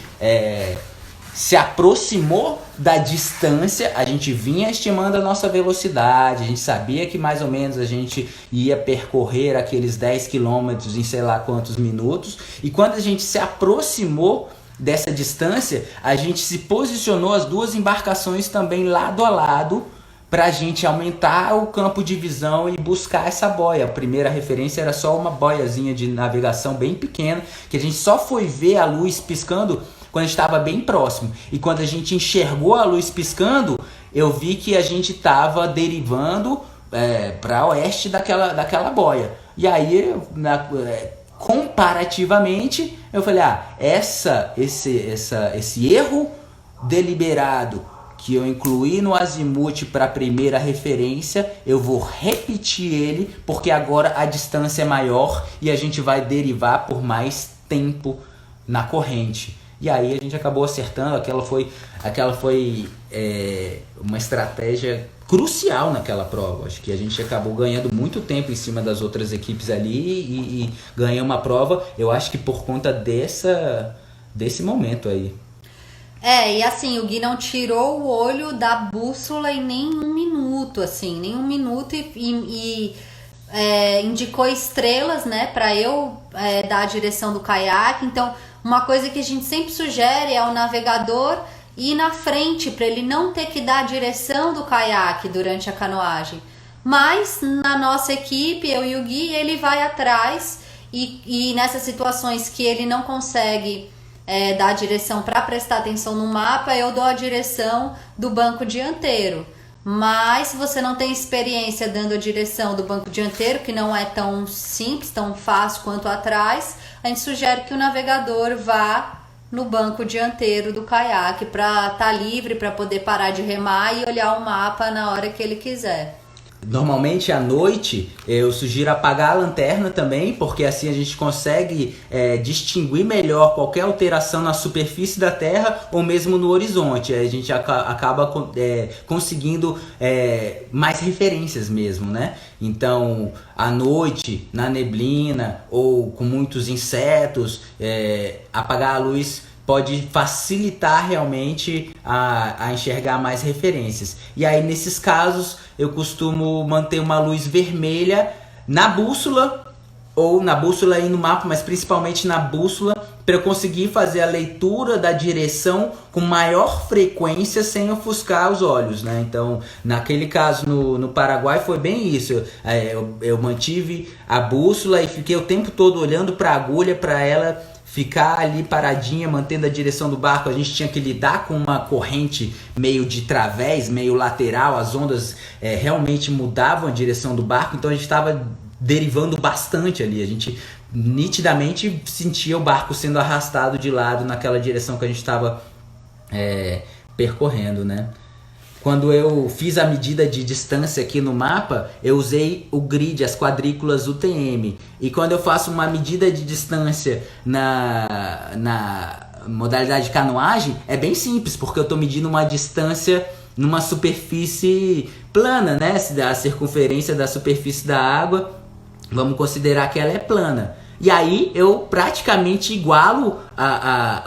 se aproximou da distância, a gente vinha estimando a nossa velocidade, a gente sabia que mais ou menos a gente ia percorrer aqueles 10 quilômetros em sei lá quantos minutos, e quando a gente se aproximou dessa distância, a gente se posicionou as duas embarcações também lado a lado, para a gente aumentar o campo de visão e buscar essa boia. A primeira referência era só uma boiazinha de navegação bem pequena, que a gente só foi ver a luz piscando quando estava bem próximo. E quando a gente enxergou a luz piscando, eu vi que a gente estava derivando para oeste daquela boia. E aí, comparativamente, eu falei, esse erro deliberado que eu incluí no azimuth para a primeira referência, eu vou repetir ele, porque agora a distância é maior e a gente vai derivar por mais tempo na corrente. E aí a gente acabou acertando. Aquela foi uma estratégia crucial naquela prova. Acho que a gente acabou ganhando muito tempo em cima das outras equipes ali e ganhou uma prova, eu acho que por conta desse momento aí. E assim, o Gui não tirou o olho da bússola em nem um minuto, e indicou estrelas, né, para eu dar a direção do caiaque. Então, uma coisa que a gente sempre sugere é o navegador ir na frente, para ele não ter que dar a direção do caiaque durante a canoagem. Mas, na nossa equipe, eu e o Gui, ele vai atrás, e nessas situações que ele não consegue dar a direção para prestar atenção no mapa, eu dou a direção do banco dianteiro. Mas se você não tem experiência dando a direção do banco dianteiro, que não é tão simples, tão fácil quanto atrás, a gente sugere que o navegador vá no banco dianteiro do caiaque para estar livre, para poder parar de remar e olhar o mapa na hora que ele quiser. Normalmente à noite eu sugiro apagar a lanterna também, porque assim a gente consegue distinguir melhor qualquer alteração na superfície da Terra ou mesmo no horizonte. A gente acaba conseguindo mais referências mesmo, né? Então, à noite, na neblina ou com muitos insetos, apagar a luz pode facilitar realmente a enxergar mais referências. E aí, nesses casos, eu costumo manter uma luz vermelha na bússola, ou na bússola e no mapa, mas principalmente na bússola, para eu conseguir fazer a leitura da direção com maior frequência sem ofuscar os olhos, né? Então, naquele caso no Paraguai foi bem isso. Eu mantive a bússola e fiquei o tempo todo olhando para a agulha, para ela ficar ali paradinha, mantendo a direção do barco. A gente tinha que lidar com uma corrente meio de través, meio lateral, as ondas realmente mudavam a direção do barco, então a gente estava derivando bastante ali. A gente nitidamente sentia o barco sendo arrastado de lado naquela direção que a gente estava percorrendo, né? Quando eu fiz a medida de distância aqui no mapa, eu usei o grid, as quadrículas UTM. E quando eu faço uma medida de distância na modalidade de canoagem, é bem simples, porque eu estou medindo uma distância numa superfície plana, né? A circunferência da superfície da água, vamos considerar que ela é plana. E aí eu praticamente igualo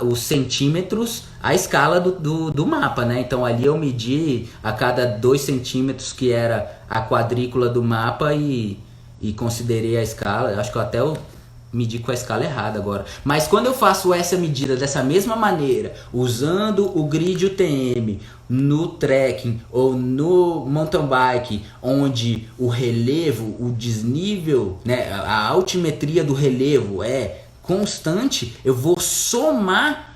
os centímetros à escala do mapa, né? Então ali eu medi a cada 2 centímetros, que era a quadrícula do mapa, e considerei a escala. Eu acho que eu medi com a escala errada agora. Mas quando eu faço essa medida dessa mesma maneira, usando o grid UTM no trekking ou no mountain bike, onde o relevo, o desnível, né, a altimetria do relevo é constante, eu vou somar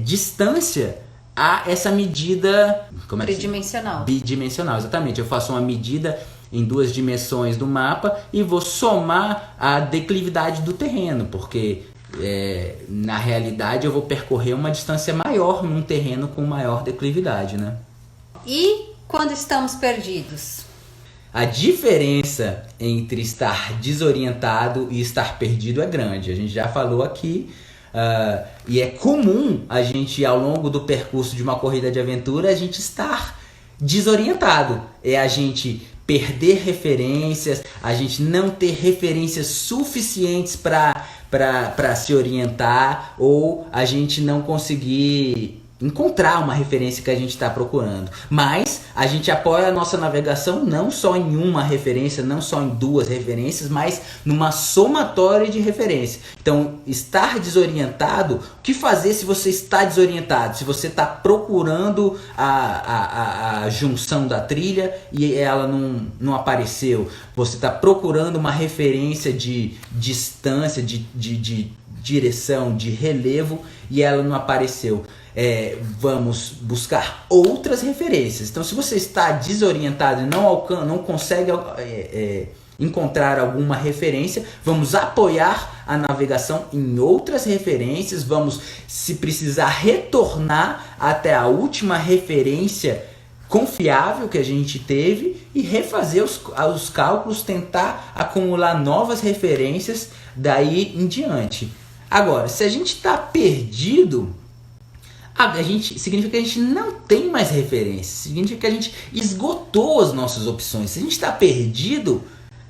distância a essa medida bidimensional. Bidimensional, exatamente. Eu faço uma medida em 2 dimensões do mapa e vou somar a declividade do terreno, porque na realidade eu vou percorrer uma distância maior num terreno com maior declividade, né? E quando estamos perdidos? a diferença entre estar desorientado e estar perdido é grande. A gente já falou aqui, e é comum a gente, ao longo do percurso de uma corrida de aventura, a gente estar desorientado. É a gente perder referências, a gente não ter referências suficientes para se orientar, ou a gente não conseguir encontrar uma referência que a gente está procurando. Mas a gente apoia a nossa navegação não só em uma referência, não só em duas referências, mas numa somatória de referência. Então, estar desorientado, o que fazer se você está desorientado? Se você está procurando a junção da trilha e ela não apareceu, você está procurando uma referência de distância, de direção, de relevo, e ela não apareceu. Vamos buscar outras referências. Então, se você está desorientado e não consegue encontrar alguma referência, vamos apoiar a navegação em outras referências, vamos, se precisar, retornar até a última referência confiável que a gente teve e refazer os cálculos, tentar acumular novas referências daí em diante. Agora, se a gente está perdido, significa que a gente não tem mais referências, significa que a gente esgotou as nossas opções. Se a gente está perdido,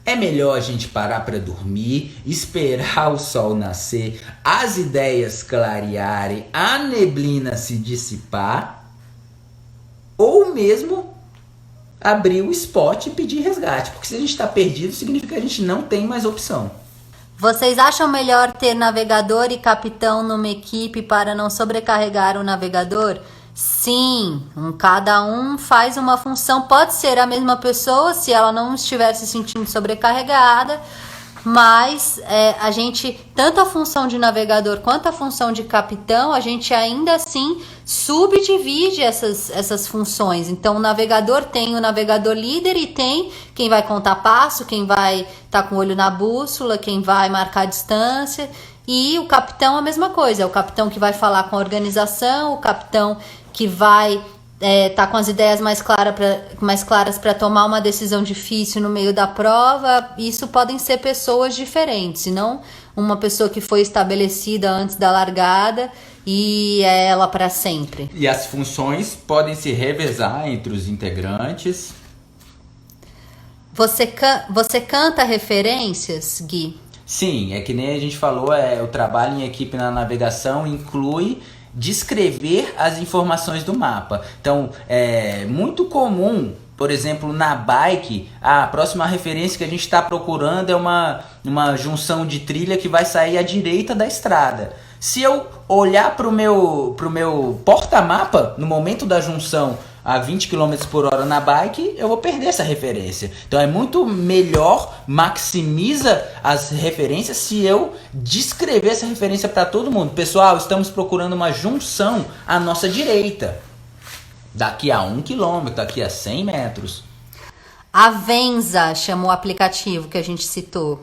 é melhor a gente parar para dormir, esperar o sol nascer, as ideias clarearem, a neblina se dissipar, ou mesmo abrir o spot e pedir resgate, porque se a gente está perdido, significa que a gente não tem mais opção. Vocês acham melhor ter navegador e capitão numa equipe para não sobrecarregar o navegador? Sim, cada um faz uma função. Pode ser a mesma pessoa se ela não estiver se sentindo sobrecarregada, mas a gente, tanto a função de navegador quanto a função de capitão, a gente ainda assim subdivide essas funções. Então o navegador tem o navegador líder e tem quem vai contar passo, quem vai estar com o olho na bússola, quem vai marcar a distância, e o capitão a mesma coisa, é o capitão que vai falar com a organização, o capitão que vai tá com as ideias mais claras para tomar uma decisão difícil no meio da prova. Isso podem ser pessoas diferentes, e não uma pessoa que foi estabelecida antes da largada e é ela para sempre. E as funções podem se revezar entre os integrantes. Você canta referências, Gui? Sim, é que nem a gente falou, o trabalho em equipe na navegação inclui descrever as informações do mapa. Então, é muito comum, por exemplo, na bike, a próxima referência que a gente está procurando é uma junção de trilha que vai sair à direita da estrada. Se eu olhar para o meu porta-mapa no momento da junção a 20 km por hora na bike, eu vou perder essa referência. Então é muito melhor, maximiza as referências se eu descrever essa referência para todo mundo. Pessoal, estamos procurando uma junção à nossa direita, daqui a 1 km, daqui a 100 metros. A Venza chama o aplicativo que a gente citou.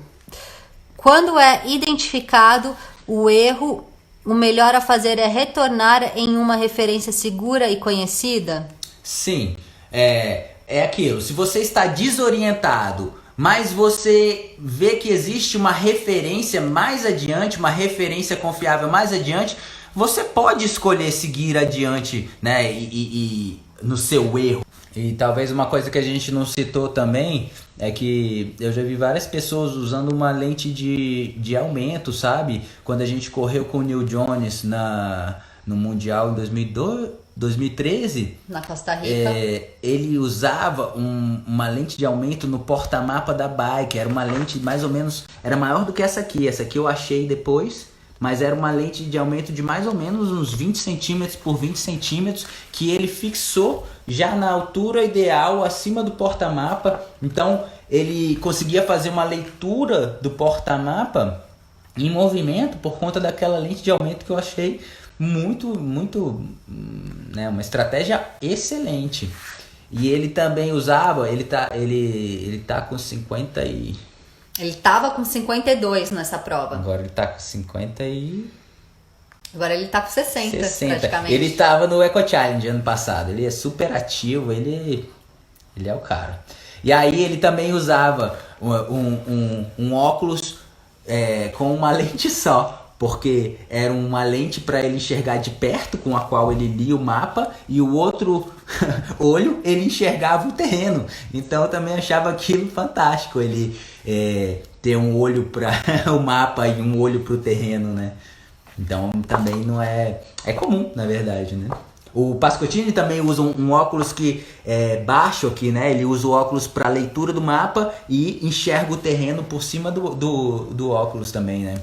Quando é identificado o erro, o melhor a fazer é retornar em uma referência segura e conhecida? Sim, é aquilo. Se você está desorientado, mas você vê que existe uma referência mais adiante, uma referência confiável mais adiante, você pode escolher seguir adiante, né, e no seu erro. E talvez uma coisa que a gente não citou também é que eu já vi várias pessoas usando uma lente de aumento, sabe? Quando a gente correu com o Neil Jones no Mundial em 2013, na Costa Rica, ele usava uma lente de aumento no porta-mapa da bike. Era uma lente mais ou menos, era maior do que essa aqui. Essa aqui eu achei depois, mas era uma lente de aumento de mais ou menos uns 20 centímetros por 20 centímetros, que ele fixou já na altura ideal, acima do porta-mapa. Então ele conseguia fazer uma leitura do porta-mapa em movimento por conta daquela lente de aumento que eu achei muito, né, uma estratégia excelente. E ele também usava, ele tá com 50 e... Ele tava com 52 nessa prova. Agora ele tá com 50 e... Agora ele tá com 60 praticamente. Ele tava no Eco Challenge ano passado. Ele é super ativo, ele é o cara. E aí ele também usava um óculos com uma lente só, porque era uma lente para ele enxergar de perto, com a qual ele lia o mapa, e o outro olho ele enxergava o terreno. Então eu também achava aquilo fantástico, ele ter um olho para o mapa e um olho para o terreno, né? Então também não é comum, na verdade, né? O Pascottini também usa um óculos que é baixo aqui, né? Ele usa o óculos para leitura do mapa e enxerga o terreno por cima do óculos também, né?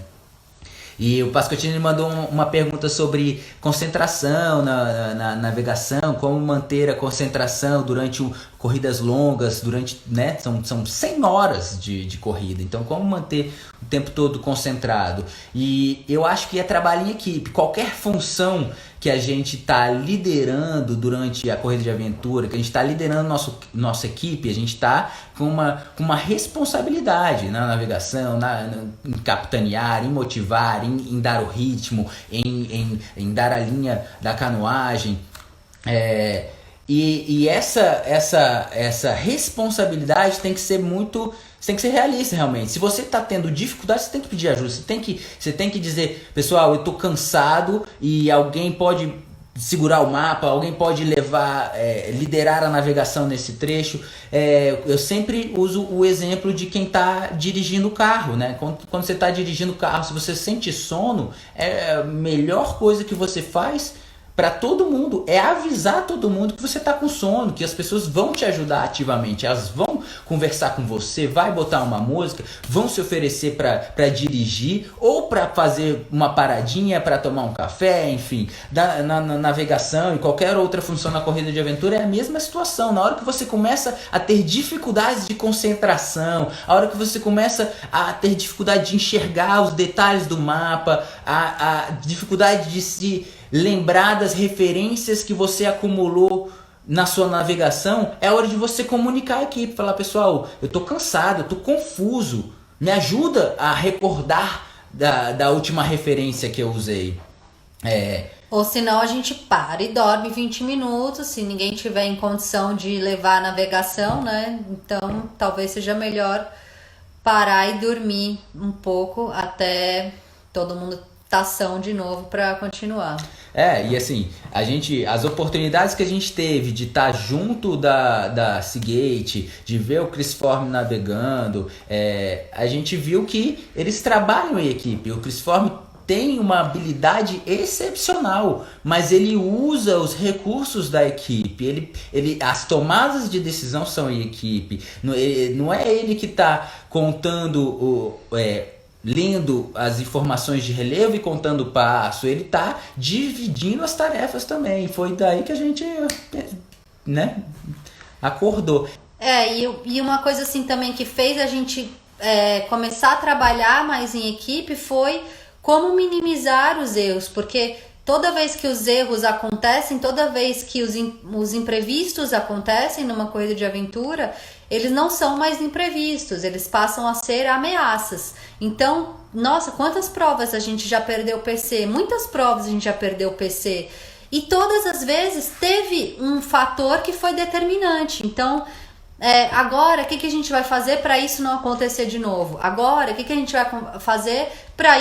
E o Pascottini mandou uma pergunta sobre concentração na navegação, como manter a concentração durante corridas longas, né, são 100 horas de corrida, então como manter o tempo todo concentrado? E eu acho que é trabalho em equipe, qualquer função que a gente está liderando durante a corrida de aventura, que a gente está liderando nossa equipe, a gente está com uma responsabilidade na navegação, em capitanear, em motivar, em dar o ritmo, em dar a linha da canoagem. E essa responsabilidade tem que ser realista, realmente. Se você está tendo dificuldade, você tem que pedir ajuda. Você tem que dizer, pessoal, eu estou cansado, e alguém pode segurar o mapa, alguém pode liderar a navegação nesse trecho. Eu sempre uso o exemplo de quem está dirigindo o carro, né? Quando você está dirigindo o carro, se você sente sono, a melhor coisa que você faz para todo mundo é avisar todo mundo que você está com sono, que as pessoas vão te ajudar ativamente, elas vão conversar com você, vai botar uma música, vão se oferecer para dirigir ou para fazer uma paradinha para tomar um café, enfim. Na navegação e qualquer outra função na corrida de aventura é a mesma situação. Na hora que você começa a ter dificuldades de concentração, a hora que você começa a ter dificuldade de enxergar os detalhes do mapa, a dificuldade de se lembrar das referências que você acumulou na sua navegação, é hora de você comunicar a equipe, falar, pessoal, eu tô cansado, eu tô confuso, me ajuda a recordar da última referência que eu usei. Ou senão a gente para e dorme 20 minutos, se ninguém tiver em condição de levar a navegação, né? Então talvez seja melhor parar e dormir um pouco até todo mundo ação de novo para continuar. E assim, as oportunidades que a gente teve de estar junto da Seagate, de ver o Chris Form navegando, a gente viu que eles trabalham em equipe. O Chris Form tem uma habilidade excepcional, mas ele usa os recursos da equipe. As tomadas de decisão são em equipe. Não é ele que está contando lendo as informações de relevo e contando o passo, ele está dividindo as tarefas também. Foi daí que a gente, né, acordou. E uma coisa assim também que fez a gente começar a trabalhar mais em equipe foi como minimizar os erros, porque toda vez que os erros acontecem, toda vez que os imprevistos acontecem numa corrida de aventura, eles não são mais imprevistos, eles passam a ser ameaças. Então, nossa, quantas provas a gente já perdeu o PC? Muitas provas a gente já perdeu o PC. E todas as vezes teve um fator que foi determinante. Então, agora, o que a gente vai fazer para isso não acontecer de novo? Agora, o que a gente vai fazer para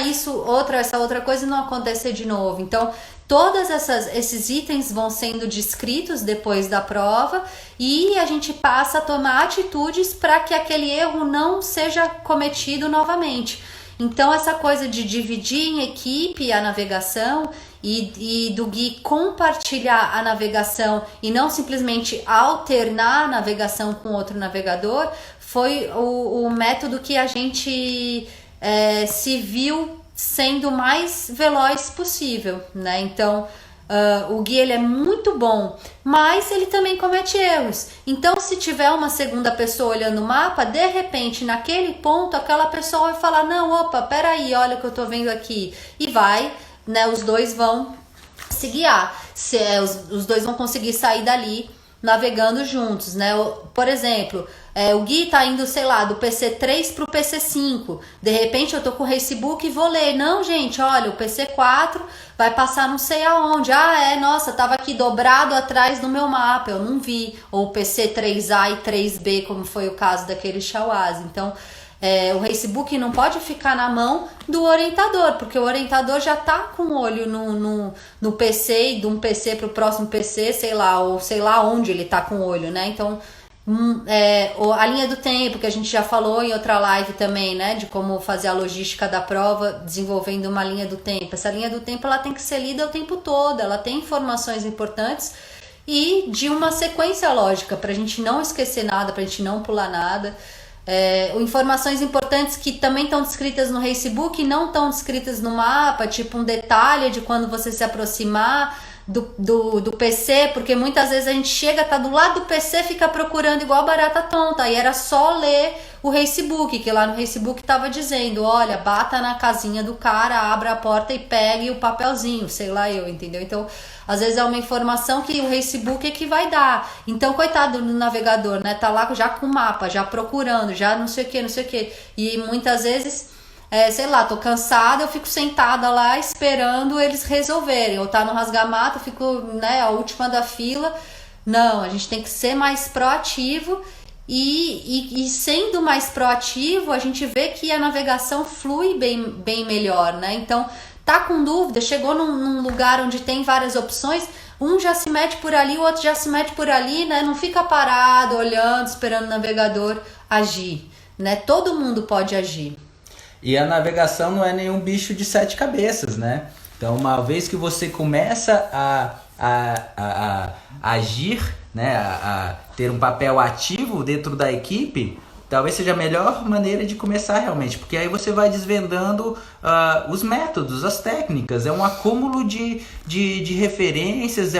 essa outra coisa não acontecer de novo? Então, todos esses itens vão sendo descritos depois da prova e a gente passa a tomar atitudes para que aquele erro não seja cometido novamente. Então, essa coisa de dividir em equipe a navegação e do Gui compartilhar a navegação e não simplesmente alternar a navegação com outro navegador foi o método que a gente se viu sendo o mais veloz possível, né? Então, o Gui ele é muito bom, mas ele também comete erros. Então, se tiver uma segunda pessoa olhando o mapa, de repente, naquele ponto, aquela pessoa vai falar, não, opa, peraí, olha o que eu tô vendo aqui. E vai, né, os dois vão se guiar. Os dois vão conseguir sair dali navegando juntos, né? Por exemplo, o Gui tá indo, sei lá, do PC3 pro PC5. De repente eu tô com o Facebook e vou ler. Não, gente, olha, o PC4 vai passar não sei aonde. Nossa, tava aqui dobrado atrás do meu mapa, eu não vi. Ou PC3A e 3B, como foi o caso daquele Shawaz. Então, o Facebook não pode ficar na mão do orientador, porque o orientador já tá com o olho no PC e de um PC pro próximo PC, sei lá, ou sei lá onde ele tá com o olho, né? Então, a linha do tempo, que a gente já falou em outra live também, né? De como fazer a logística da prova desenvolvendo uma linha do tempo. Essa linha do tempo, ela tem que ser lida o tempo todo, ela tem informações importantes e de uma sequência lógica, pra gente não esquecer nada, pra gente não pular nada. Informações importantes que também estão descritas no Facebook e não estão descritas no mapa, tipo um detalhe de quando você se aproximar do PC, porque muitas vezes a gente chega, tá do lado do PC, fica procurando igual barata tonta, e era só ler o Facebook, que lá no Facebook tava dizendo, olha, bata na casinha do cara, abra a porta e pegue o papelzinho, sei lá eu, entendeu? Então, às vezes é uma informação que o Facebook é que vai dar. Então, coitado do navegador, né? Tá lá já com o mapa, já procurando, já não sei o que. E muitas vezes, sei lá, tô cansada, eu fico sentada lá esperando eles resolverem. Ou tá no rasgamato, eu fico, né, a última da fila. Não, a gente tem que ser mais proativo. E sendo mais proativo, a gente vê que a navegação flui bem melhor, né? Então, tá com dúvida, chegou num lugar onde tem várias opções, um já se mete por ali, o outro já se mete por ali, né? Não fica parado, olhando, esperando o navegador agir, né? Todo mundo pode agir. E a navegação não é nenhum bicho de 7 cabeças, né? Então, uma vez que você começa a agir, né, a ter um papel ativo dentro da equipe, talvez seja a melhor maneira de começar realmente, porque aí você vai desvendando os métodos, as técnicas, é um acúmulo de referências,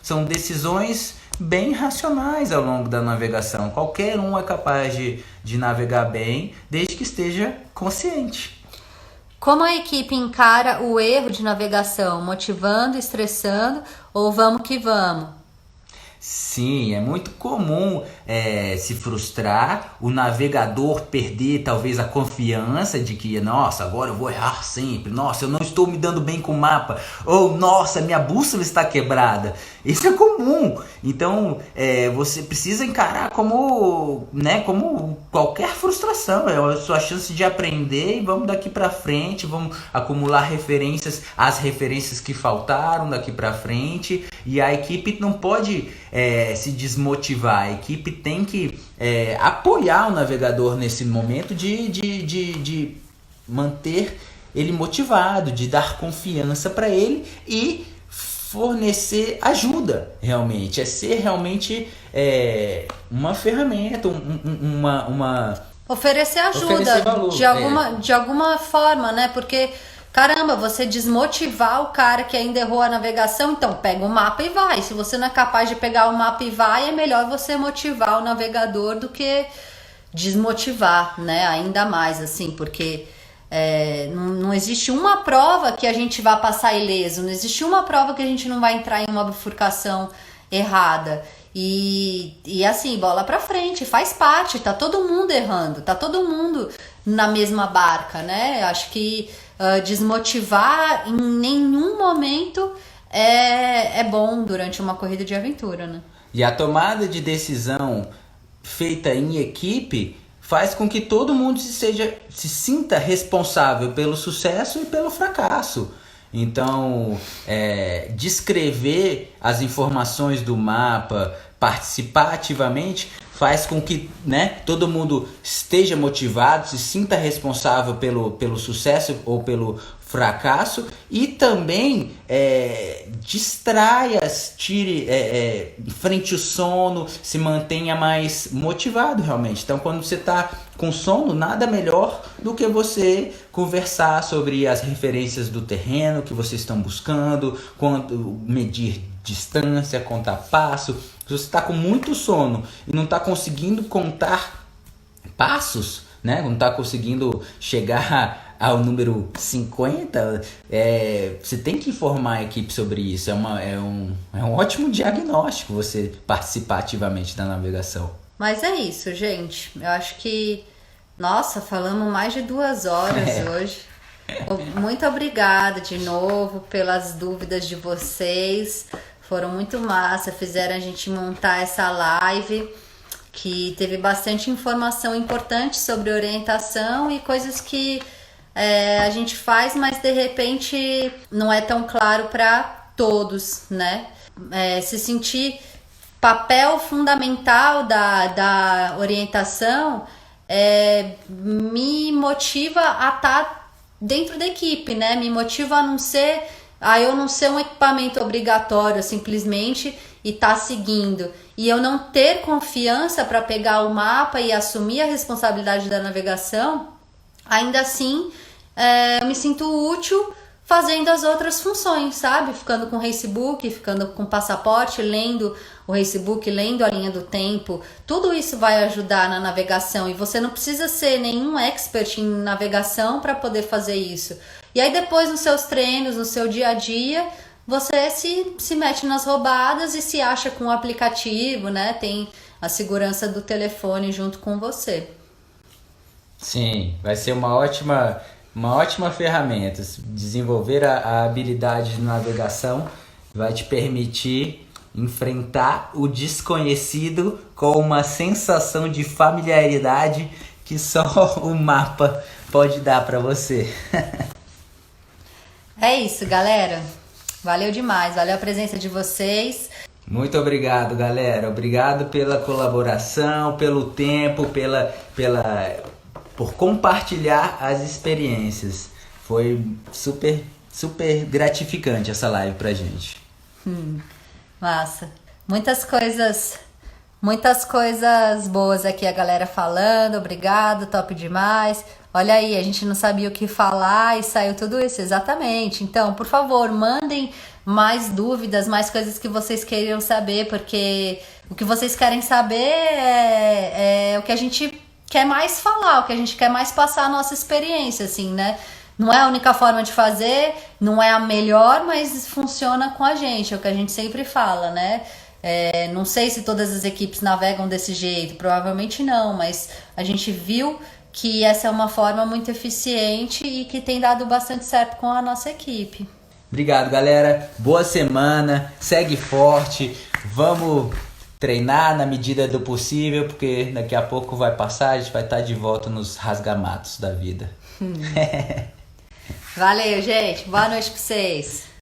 são decisões bem racionais ao longo da navegação. Qualquer um é capaz de navegar bem, desde que esteja consciente. Como a equipe encara o erro de navegação? Motivando, estressando ou vamos que vamos? Sim, é muito comum se frustrar, o navegador perder talvez a confiança de que, nossa, agora eu vou errar sempre, nossa, eu não estou me dando bem com o mapa, ou nossa, minha bússola está quebrada. Isso é comum, então você precisa encarar como qualquer frustração, é a sua chance de aprender e vamos daqui para frente, vamos acumular referências, as referências que faltaram daqui para frente, e a equipe não pode se desmotivar, a equipe tem que apoiar o navegador nesse momento de manter ele motivado, de dar confiança para ele e fornecer ajuda realmente, ser realmente uma ferramenta, oferecer ajuda, oferecer valor, de alguma forma, né? Porque caramba, você desmotivar o cara que ainda errou a navegação, então pega o mapa e vai. Se você não é capaz de pegar o mapa e vai, é melhor você motivar o navegador do que desmotivar, né? Ainda mais, assim, porque não existe uma prova que a gente vai passar ileso, não existe uma prova que a gente não vai entrar em uma bifurcação errada. E assim, bola pra frente, faz parte, tá todo mundo errando, tá todo mundo na mesma barca, né? Acho que desmotivar em nenhum momento é bom durante uma corrida de aventura, né? E a tomada de decisão feita em equipe faz com que todo mundo se sinta responsável pelo sucesso e pelo fracasso. Então, descrever as informações do mapa, participar ativamente, faz com que, né, todo mundo esteja motivado, se sinta responsável pelo sucesso ou pelo fracasso e também distraia, tire, enfrente o sono, se mantenha mais motivado realmente. Então, quando você está com sono, nada melhor do que você conversar sobre as referências do terreno que vocês estão buscando, quando medir distância, contar passo. Se você está com muito sono e não está conseguindo contar passos, né? Não está conseguindo chegar ao número 50, você tem que informar a equipe sobre isso. É um ótimo diagnóstico você participar ativamente da navegação. Mas é isso, gente. Eu acho que, nossa, falamos mais de 2 horas hoje. Muito obrigada de novo pelas dúvidas de vocês. Foram muito massa, fizeram a gente montar essa live, que teve bastante informação importante sobre orientação e coisas que a gente faz, mas de repente não é tão claro para todos, né? Se sentir papel fundamental da orientação me motiva a estar dentro da equipe, né? Me motiva a não ser, eu não ser um equipamento obrigatório simplesmente e tá seguindo. E eu não ter confiança para pegar o mapa e assumir a responsabilidade da navegação, ainda assim eu me sinto útil fazendo as outras funções, sabe? Ficando com o Racebook, ficando com o passaporte, lendo o Racebook, lendo a linha do tempo. Tudo isso vai ajudar na navegação e você não precisa ser nenhum expert em navegação para poder fazer isso. E aí depois nos seus treinos, no seu dia a dia, você se mete nas roubadas e se acha com o aplicativo, né? Tem a segurança do telefone junto com você. Sim, vai ser uma ótima ferramenta. Desenvolver a habilidade de navegação vai te permitir enfrentar o desconhecido com uma sensação de familiaridade que só o mapa pode dar para você. É isso, galera. Valeu demais, valeu a presença de vocês. Muito obrigado, galera. Obrigado pela colaboração, pelo tempo, por compartilhar as experiências. Foi super, super gratificante essa live pra gente. Massa. Muitas coisas boas aqui a galera falando. Obrigado, top demais. Olha aí, a gente não sabia o que falar e saiu tudo isso, exatamente. Então, por favor, mandem mais dúvidas, mais coisas que vocês queriam saber, porque o que vocês querem saber é o que a gente quer mais falar, o que a gente quer mais passar a nossa experiência, assim, né? Não é a única forma de fazer, não é a melhor, mas funciona com a gente, é o que a gente sempre fala, né? Não sei se todas as equipes navegam desse jeito, provavelmente não, mas a gente viu que essa é uma forma muito eficiente e que tem dado bastante certo com a nossa equipe. Obrigado, galera. Boa semana, segue forte, vamos treinar na medida do possível, porque daqui a pouco vai passar, a gente vai estar de volta nos rasgamatos da vida. Valeu, gente. Boa noite pra vocês.